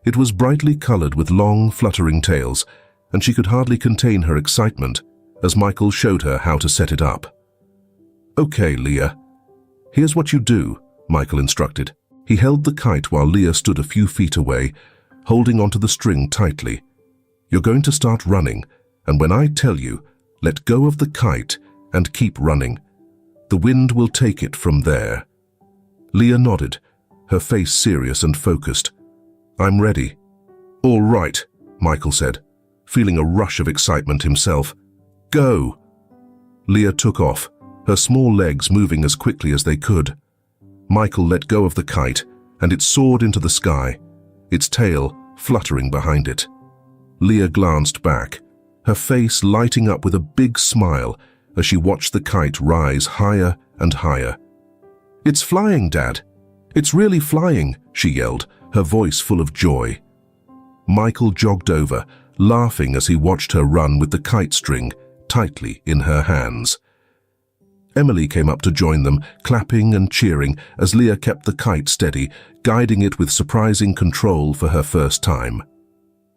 It was brightly colored with long, fluttering tails, and she could hardly contain her excitement as Michael showed her how to set it up. Okay, Leah. Here's what you do, Michael instructed. He held the kite while Leah stood a few feet away, holding onto the string tightly. You're going to start running, and when I tell you, let go of the kite and keep running. The wind will take it from there. Leah nodded, her face serious and focused. I'm ready. All right, Michael said, feeling a rush of excitement himself. Go! Leah took off, her small legs moving as quickly as they could. Michael let go of the kite, and it soared into the sky, its tail fluttering behind it. Leah glanced back, her face lighting up with a big smile as she watched the kite rise higher and higher. It's flying, Dad! It's really flying, she yelled, her voice full of joy. Michael jogged over, laughing as he watched her run with the kite string tightly in her hands. Emily came up to join them, clapping and cheering as Leah kept the kite steady, guiding it with surprising control for her first time.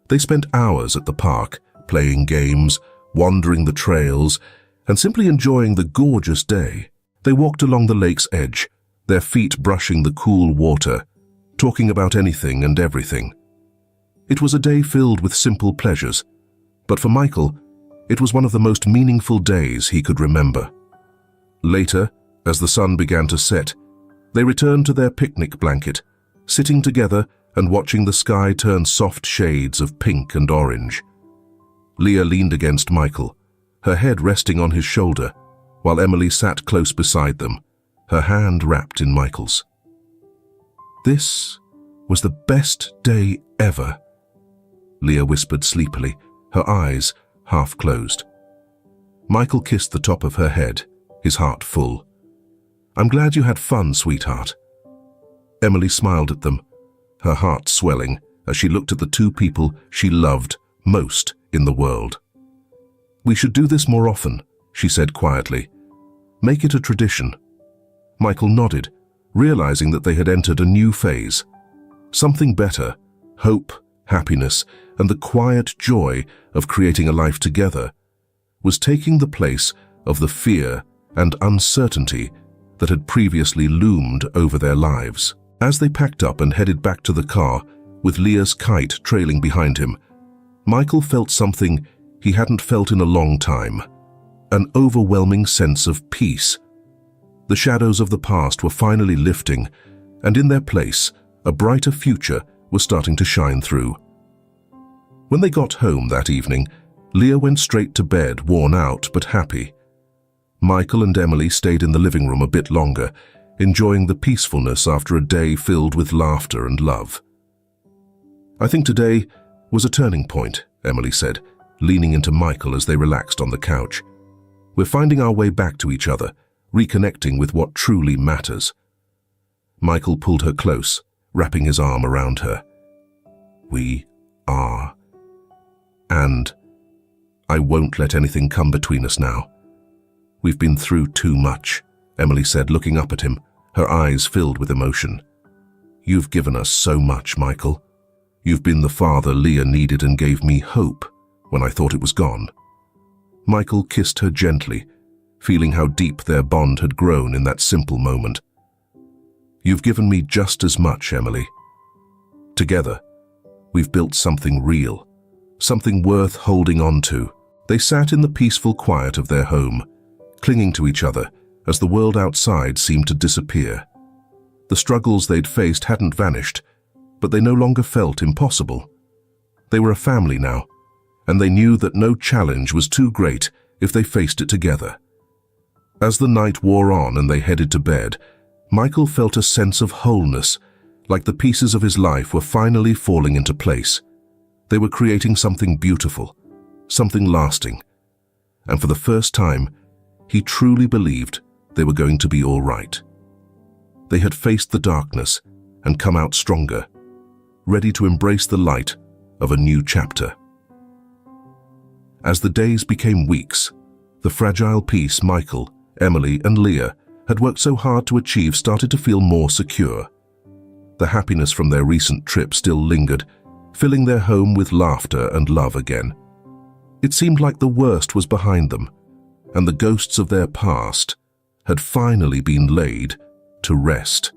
They spent hours at the park, playing games, wandering the trails, and simply enjoying the gorgeous day. They walked along the lake's edge, their feet brushing the cool water, talking about anything and everything. It was a day filled with simple pleasures, but for Michael, it was one of the most meaningful days he could remember. Later, as the sun began to set, they returned to their picnic blanket, sitting together and watching the sky turn soft shades of pink and orange. Leah leaned against Michael, her head resting on his shoulder, while Emily sat close beside them, her hand wrapped in Michael's. This was the best day ever, Leah whispered sleepily, her eyes half closed. Michael kissed the top of her head, his heart full. "I'm glad you had fun, sweetheart." Emily smiled at them, her heart swelling as she looked at the two people she loved most in the world. "We should do this more often," she said quietly. "Make it a tradition." Michael nodded, realizing that they had entered a new phase. Something better, hope, happiness, and the quiet joy of creating a life together was taking the place of the fear and uncertainty that had previously loomed over their lives. As they packed up and headed back to the car, with Leah's kite trailing behind him, Michael felt something he hadn't felt in a long time, an overwhelming sense of peace. The shadows of the past were finally lifting, and in their place, a brighter future was starting to shine through. When they got home that evening, Leah went straight to bed, worn out but happy. Michael and Emily stayed in the living room a bit longer, enjoying the peacefulness after a day filled with laughter and love. "I think today was a turning point," Emily said, leaning into Michael as they relaxed on the couch. "We're finding our way back to each other, reconnecting with what truly matters." Michael pulled her close, wrapping his arm around her. "We are. And I won't let anything come between us now. We've been through too much," Emily said, looking up at him, her eyes filled with emotion. "You've given us so much, Michael. You've been the father Leah needed and gave me hope when I thought it was gone." Michael kissed her gently, feeling how deep their bond had grown in that simple moment. "You've given me just as much, Emily. Together, we've built something real, something worth holding on to." They sat in the peaceful quiet of their home, clinging to each other as the world outside seemed to disappear. The struggles they'd faced hadn't vanished, but they no longer felt impossible. They were a family now, and they knew that no challenge was too great if they faced it together. As the night wore on and they headed to bed, Michael felt a sense of wholeness, like the pieces of his life were finally falling into place. They were creating something beautiful, something lasting, and for the first time, he truly believed they were going to be all right. They had faced the darkness and come out stronger, ready to embrace the light of a new chapter. As the days became weeks, the fragile peace Michael, Emily, and Leah had worked so hard to achieve started to feel more secure. The happiness from their recent trip still lingered, filling their home with laughter and love again. It seemed like the worst was behind them, and the ghosts of their past had finally been laid to rest.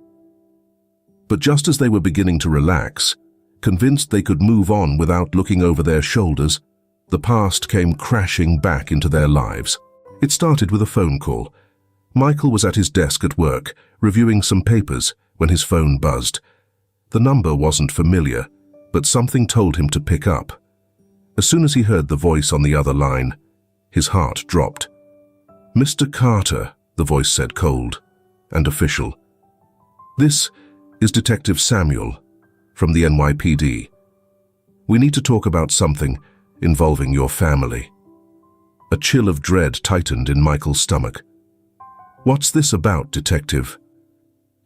But just as they were beginning to relax, convinced they could move on without looking over their shoulders, the past came crashing back into their lives. It started with a phone call. Michael was at his desk at work, reviewing some papers, when his phone buzzed. The number wasn't familiar, but something told him to pick up. As soon as he heard the voice on the other line, his heart dropped. "Mr. Carter," the voice said, cold and official. "This is Detective Samuel from the NYPD. We need to talk about something involving your family." A chill of dread tightened in Michael's stomach. "What's this about, Detective?"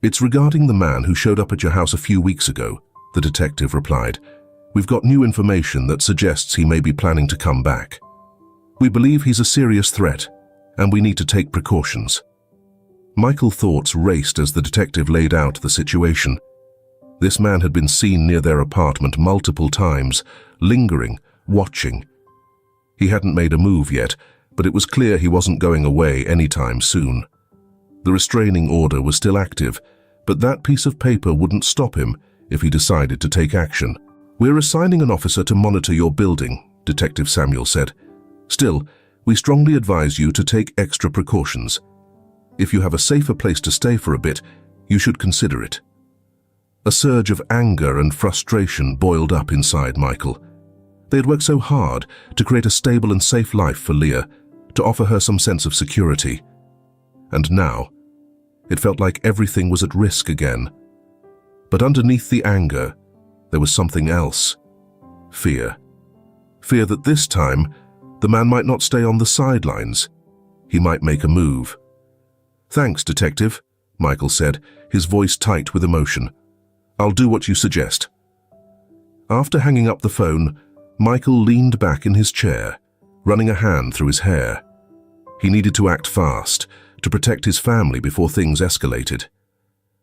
"It's regarding the man who showed up at your house a few weeks ago," the detective replied. "We've got new information that suggests he may be planning to come back. We believe he's a serious threat, and we need to take precautions." Michael's thoughts raced as the detective laid out the situation. This man had been seen near their apartment multiple times, lingering, watching. He hadn't made a move yet, but it was clear he wasn't going away anytime soon. The restraining order was still active, but that piece of paper wouldn't stop him if he decided to take action. "We're assigning an officer to monitor your building," Detective Samuel said. "Still, we strongly advise you to take extra precautions. If you have a safer place to stay for a bit, you should consider it." A surge of anger and frustration boiled up inside Michael. They had worked so hard to create a stable and safe life for Leah, to offer her some sense of security. And now, it felt like everything was at risk again. But underneath the anger, there was something else. Fear. fear that this time the man might not stay on the sidelines. He might make a move. "Thanks, Detective," Michael said, his voice tight with emotion. "I'll do what you suggest." After hanging up the phone, Michael leaned back in his chair, running a hand through his hair. He needed to act fast, to protect his family before things escalated.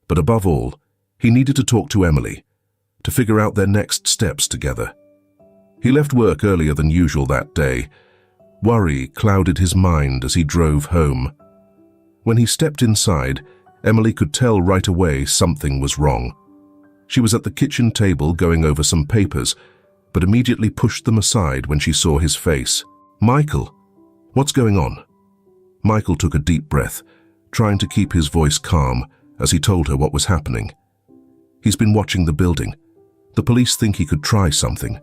But above all, he needed to talk to Emily, to figure out their next steps together. He left work earlier than usual that day. Worry clouded his mind as he drove home. When he stepped inside, Emily could tell right away something was wrong. She was at the kitchen table going over some papers, but immediately pushed them aside when she saw his face. "Michael, what's going on?" Michael took a deep breath, trying to keep his voice calm as he told her what was happening. "He's been watching the building. The police think he could try something.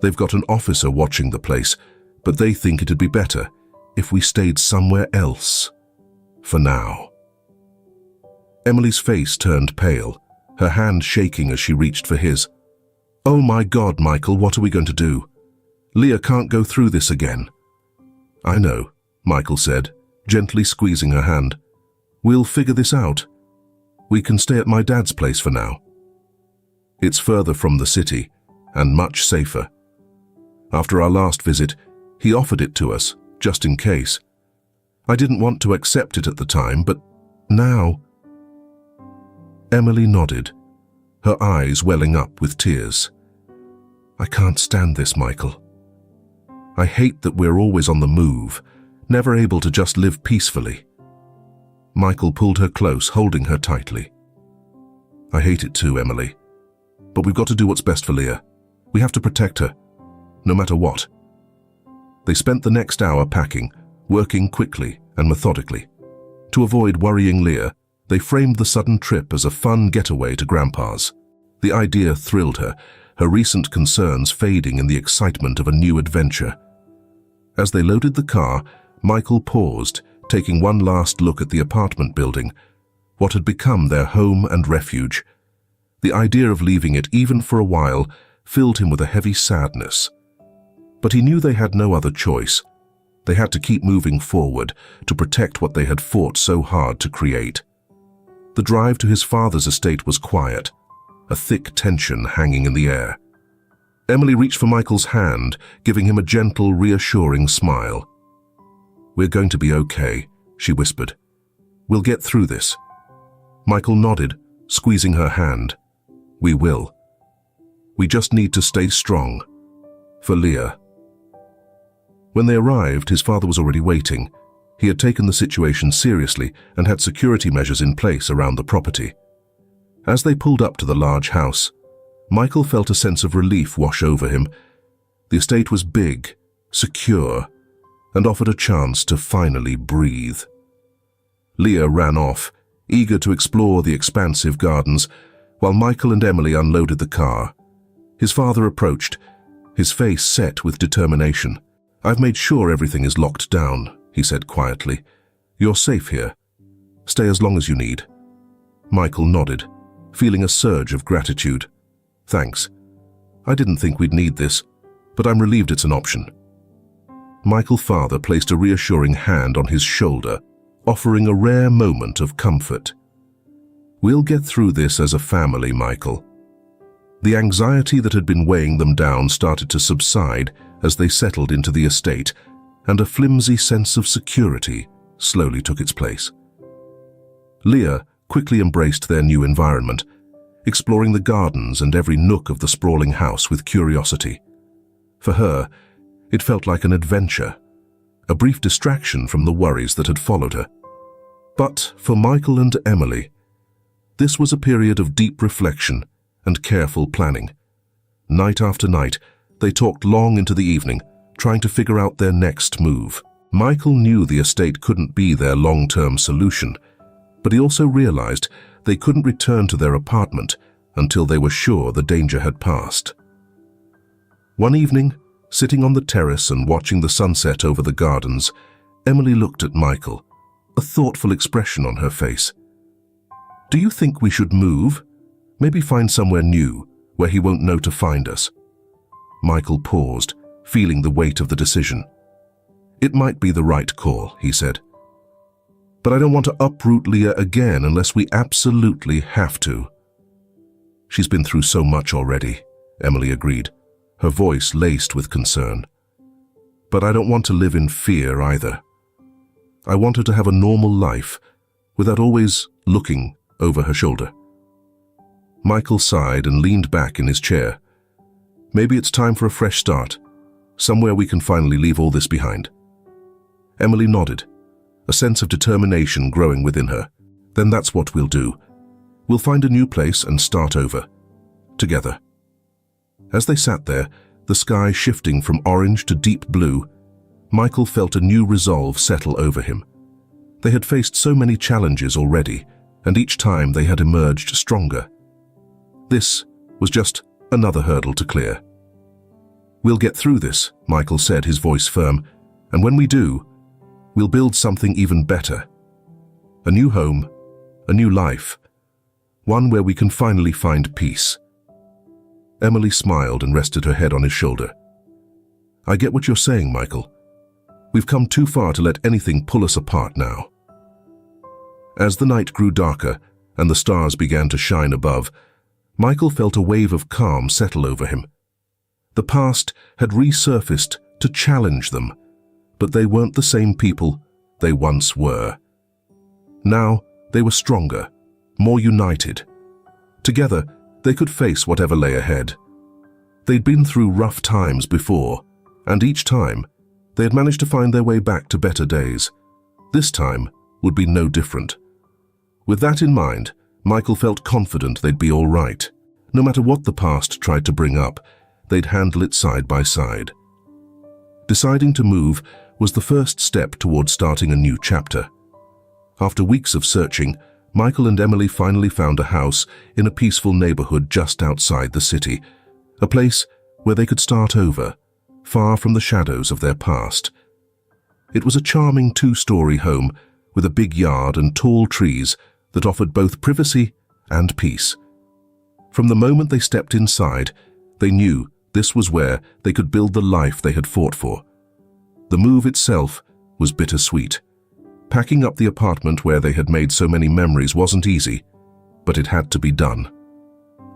They've got an officer watching the place, but they think it'd be better if we stayed somewhere else. For now." Emily's face turned pale, her hand shaking as she reached for his. "Oh my God, Michael, what are we going to do? Leah can't go through this again." "I know," Michael said, gently squeezing her hand. "We'll figure this out. We can stay at my dad's place for now. It's further from the city and much safer. After our last visit, he offered it to us, just in case. I didn't want to accept it at the time, but now—" Emily nodded, her eyes welling up with tears. "I can't stand this, Michael. I hate that we're always on the move, never able to just live peacefully." Michael pulled her close, holding her tightly. "I hate it too, Emily. But we've got to do what's best for Leah. We have to protect her, no matter what." They spent the next hour packing, working quickly and methodically. To avoid worrying Leah, they framed the sudden trip as a fun getaway to Grandpa's. The idea thrilled her, her recent concerns fading in the excitement of a new adventure. As they loaded the car, Michael paused, taking one last look at the apartment building, what had become their home and refuge. The idea of leaving it, even for a while, filled him with a heavy sadness. But he knew they had no other choice. They had to keep moving forward to protect what they had fought so hard to create. The drive to his father's estate was quiet, a thick tension hanging in the air. Emily reached for Michael's hand, giving him a gentle, reassuring smile. "We're going to be okay," she whispered. "We'll get through this." Michael nodded, squeezing her hand. "We will. We just need to stay strong. For Leah." When they arrived, his father was already waiting. He had taken the situation seriously and had security measures in place around the property. As they pulled up to the large house, Michael felt a sense of relief wash over him. The estate was big, secure, and offered a chance to finally breathe. Leah ran off, eager to explore the expansive gardens, while Michael and Emily unloaded the car. His father approached, his face set with determination. "I've made sure everything is locked down," he said quietly. "You're safe here. Stay as long as you need." Michael nodded, feeling a surge of gratitude. "Thanks. I didn't think we'd need this, but I'm relieved it's an option." Michael's father placed a reassuring hand on his shoulder, offering a rare moment of comfort. "We'll get through this as a family, Michael." The anxiety that had been weighing them down started to subside as they settled into the estate, and a flimsy sense of security slowly took its place. Leah quickly embraced their new environment, exploring the gardens and every nook of the sprawling house with curiosity. For her, it felt like an adventure, a brief distraction from the worries that had followed her. But for Michael and Emily, this was a period of deep reflection and careful planning. Night after night, they talked long into the evening, trying to figure out their next move. Michael knew the estate couldn't be their long-term solution, but he also realized they couldn't return to their apartment until they were sure the danger had passed. One evening, sitting on the terrace and watching the sunset over the gardens, Emily looked at Michael, a thoughtful expression on her face. "Do you think we should move? Maybe find somewhere new, where he won't know to find us?" Michael paused, feeling the weight of the decision. "It might be the right call," he said. "But I don't want to uproot Leah again unless we absolutely have to." "She's been through so much already," Emily agreed, her voice laced with concern. "But I don't want to live in fear either. I want her to have a normal life without always looking over her shoulder." Michael sighed and leaned back in his chair. "Maybe it's time for a fresh start, somewhere we can finally leave all this behind." Emily nodded, a sense of determination growing within her. "Then that's what we'll do. We'll find a new place and start over, together." As they sat there, the sky shifting from orange to deep blue, Michael felt a new resolve settle over him. They had faced so many challenges already, and each time they had emerged stronger. This was just another hurdle to clear. "We'll get through this," Michael said, his voice firm, "and when we do, we'll build something even better. A new home, a new life, one where we can finally find peace." Emily smiled and rested her head on his shoulder. "I get what you're saying, Michael. We've come too far to let anything pull us apart now." As the night grew darker and the stars began to shine above, Michael felt a wave of calm settle over him. The past had resurfaced to challenge them, but they weren't the same people they once were. Now they were stronger, more united. Together, they could face whatever lay ahead. They'd been through rough times before, and each time, they had managed to find their way back to better days. This time would be no different. With that in mind, Michael felt confident they'd be all right. No matter what the past tried to bring up, they'd handle it side by side. Deciding to move was the first step toward starting a new chapter. After weeks of searching, Michael and Emily finally found a house in a peaceful neighborhood just outside the city, a place where they could start over, far from the shadows of their past. It was a charming two-story home with a big yard and tall trees that offered both privacy and peace. From the moment they stepped inside, they knew this was where they could build the life they had fought for. The move itself was bittersweet. Packing up the apartment where they had made so many memories wasn't easy, but it had to be done.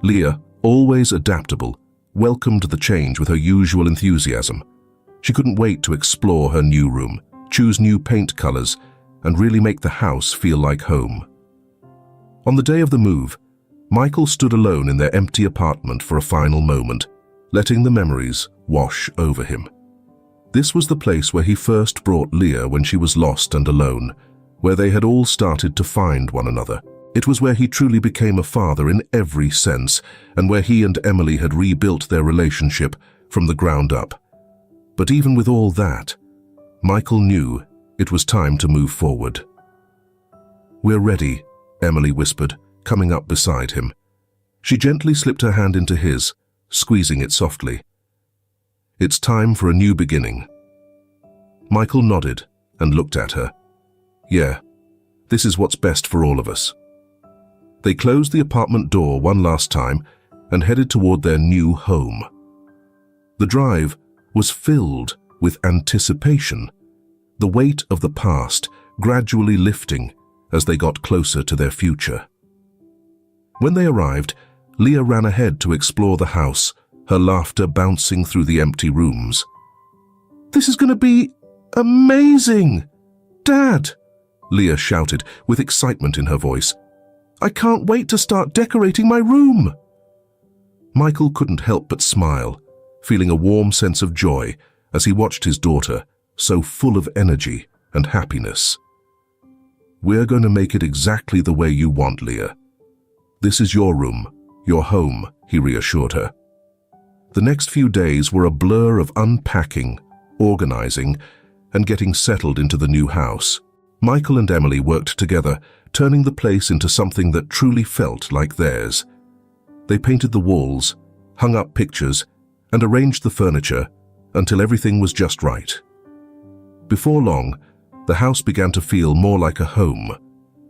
Leah, always adaptable, welcomed the change with her usual enthusiasm. She couldn't wait to explore her new room, choose new paint colors, and really make the house feel like home. On the day of the move, Michael stood alone in their empty apartment for a final moment, letting the memories wash over him. This was the place where he first brought Leah when she was lost and alone, where they had all started to find one another. It was where he truly became a father in every sense, and where he and Emily had rebuilt their relationship from the ground up. But even with all that, Michael knew it was time to move forward. "We're ready," Emily whispered, coming up beside him. She gently slipped her hand into his, squeezing it softly. "It's time for a new beginning." Michael nodded and looked at her. "Yeah, this is what's best for all of us." They closed the apartment door one last time and headed toward their new home. The drive was filled with anticipation, the weight of the past gradually lifting as they got closer to their future. When they arrived, Leah ran ahead to explore the house, her laughter bouncing through the empty rooms. "This is going to be amazing! Dad!" Leah shouted with excitement in her voice. "I can't wait to start decorating my room!" Michael couldn't help but smile, feeling a warm sense of joy as he watched his daughter, so full of energy and happiness. "We're going to make it exactly the way you want, Leah. This is your room, your home," he reassured her. The next few days were a blur of unpacking, organizing, and getting settled into the new house. Michael and Emily worked together, turning the place into something that truly felt like theirs. They painted the walls, hung up pictures, and arranged the furniture until everything was just right. Before long, the house began to feel more like a home,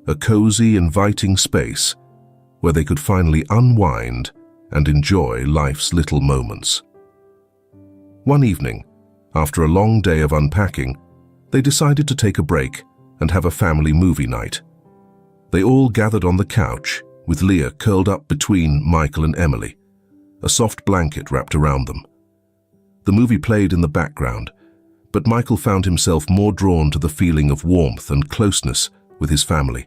a cozy, inviting space where they could finally unwind and enjoy life's little moments. One evening, After a long day of unpacking, they decided to take a break and have a family movie night. They all gathered on the couch, with Leah curled up between Michael and Emily, a soft blanket wrapped around them. The movie played in the background, but Michael found himself more drawn to the feeling of warmth and closeness with his family.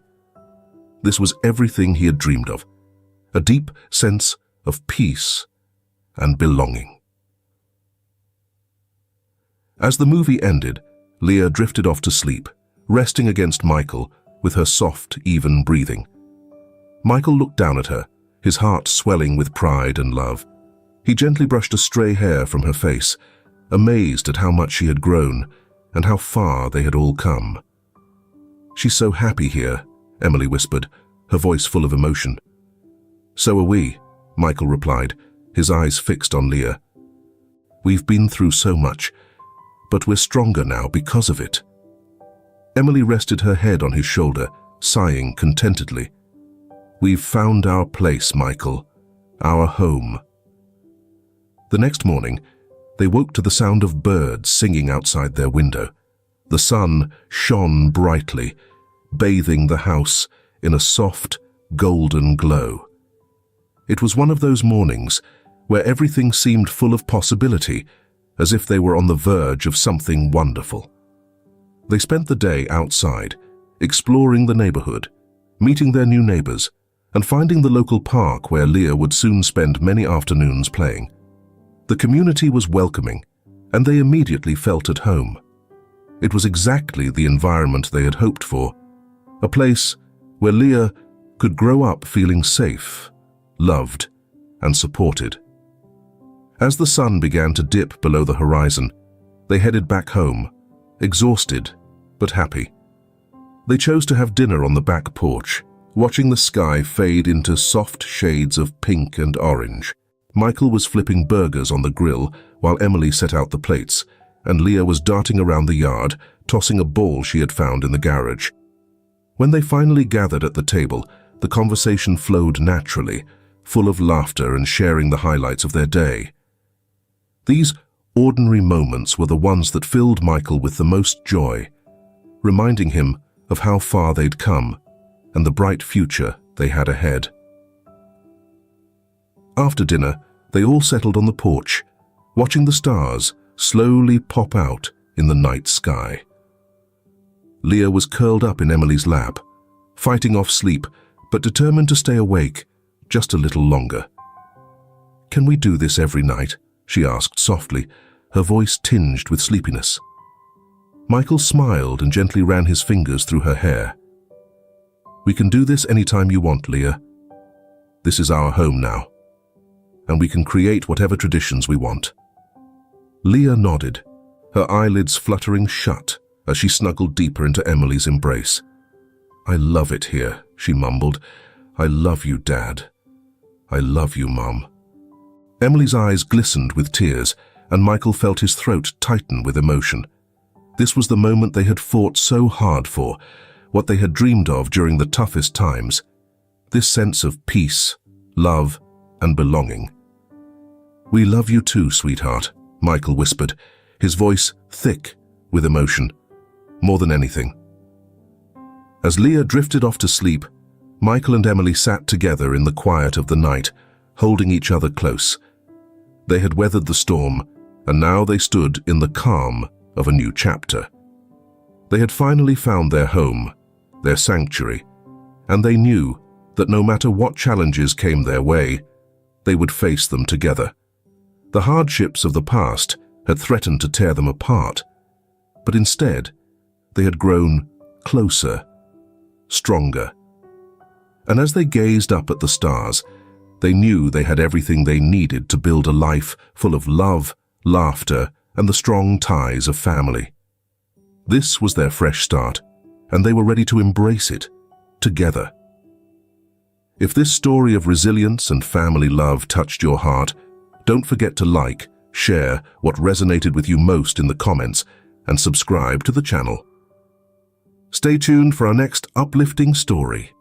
This was everything he had dreamed of, a deep sense of peace and belonging. As the movie ended, Leah drifted off to sleep, resting against Michael with her soft, even breathing. Michael looked down at her, his heart swelling with pride and love. He gently brushed a stray hair from her face, amazed at how much she had grown and how far they had all come. "She's so happy here," Emily whispered, her voice full of emotion. "So are we," Michael replied, his eyes fixed on Leah. "We've been through so much, but we're stronger now because of it." Emily rested her head on his shoulder, sighing contentedly. "We've found our place, Michael, our home." The next morning, they woke to the sound of birds singing outside their window. The sun shone brightly, bathing the house in a soft, golden glow. It was one of those mornings where everything seemed full of possibility, as if they were on the verge of something wonderful. They spent the day outside, exploring the neighborhood, meeting their new neighbors, and finding the local park where Leah would soon spend many afternoons playing. The community was welcoming, and they immediately felt at home. It was exactly the environment they had hoped for, a place where Leah could grow up feeling safe, loved, and supported. As the sun began to dip below the horizon, they headed back home, exhausted but happy. They chose to have dinner on the back porch, watching the sky fade into soft shades of pink and orange. Michael was flipping burgers on the grill while Emily set out the plates, and Leah was darting around the yard, tossing a ball she had found in the garage. When they finally gathered at the table, the conversation flowed naturally, full of laughter and sharing the highlights of their day. These ordinary moments were the ones that filled Michael with the most joy, reminding him of how far they'd come and the bright future they had ahead. After dinner, they all settled on the porch, watching the stars slowly pop out in the night sky. Leah was curled up in Emily's lap, fighting off sleep, but determined to stay awake just a little longer. "Can we do this every night?" she asked softly, her voice tinged with sleepiness. Michael smiled and gently ran his fingers through her hair. "We can do this anytime you want, Leah. This is our home now, and we can create whatever traditions we want." Leah nodded, her eyelids fluttering shut as she snuggled deeper into Emily's embrace. "I love it here," she mumbled. "I love you, Dad. I love you, Mum." Emily's eyes glistened with tears, and Michael felt his throat tighten with emotion. This was the moment they had fought so hard for, what they had dreamed of during the toughest times. This sense of peace, love, and belonging. "We love you too, sweetheart," Michael whispered, his voice thick with emotion, more than anything. As Leah drifted off to sleep, Michael and Emily sat together in the quiet of the night, holding each other close. They had weathered the storm, and now they stood in the calm of a new chapter. They had finally found their home, their sanctuary, and they knew that no matter what challenges came their way, they would face them together. The hardships of the past had threatened to tear them apart, but instead, they had grown closer, stronger. And as they gazed up at the stars, they knew they had everything they needed to build a life full of love, laughter, and the strong ties of family. This was their fresh start, and they were ready to embrace it, together. If this story of resilience and family love touched your heart, don't forget to like, share what resonated with you most in the comments, and subscribe to the channel. Stay tuned for our next uplifting story.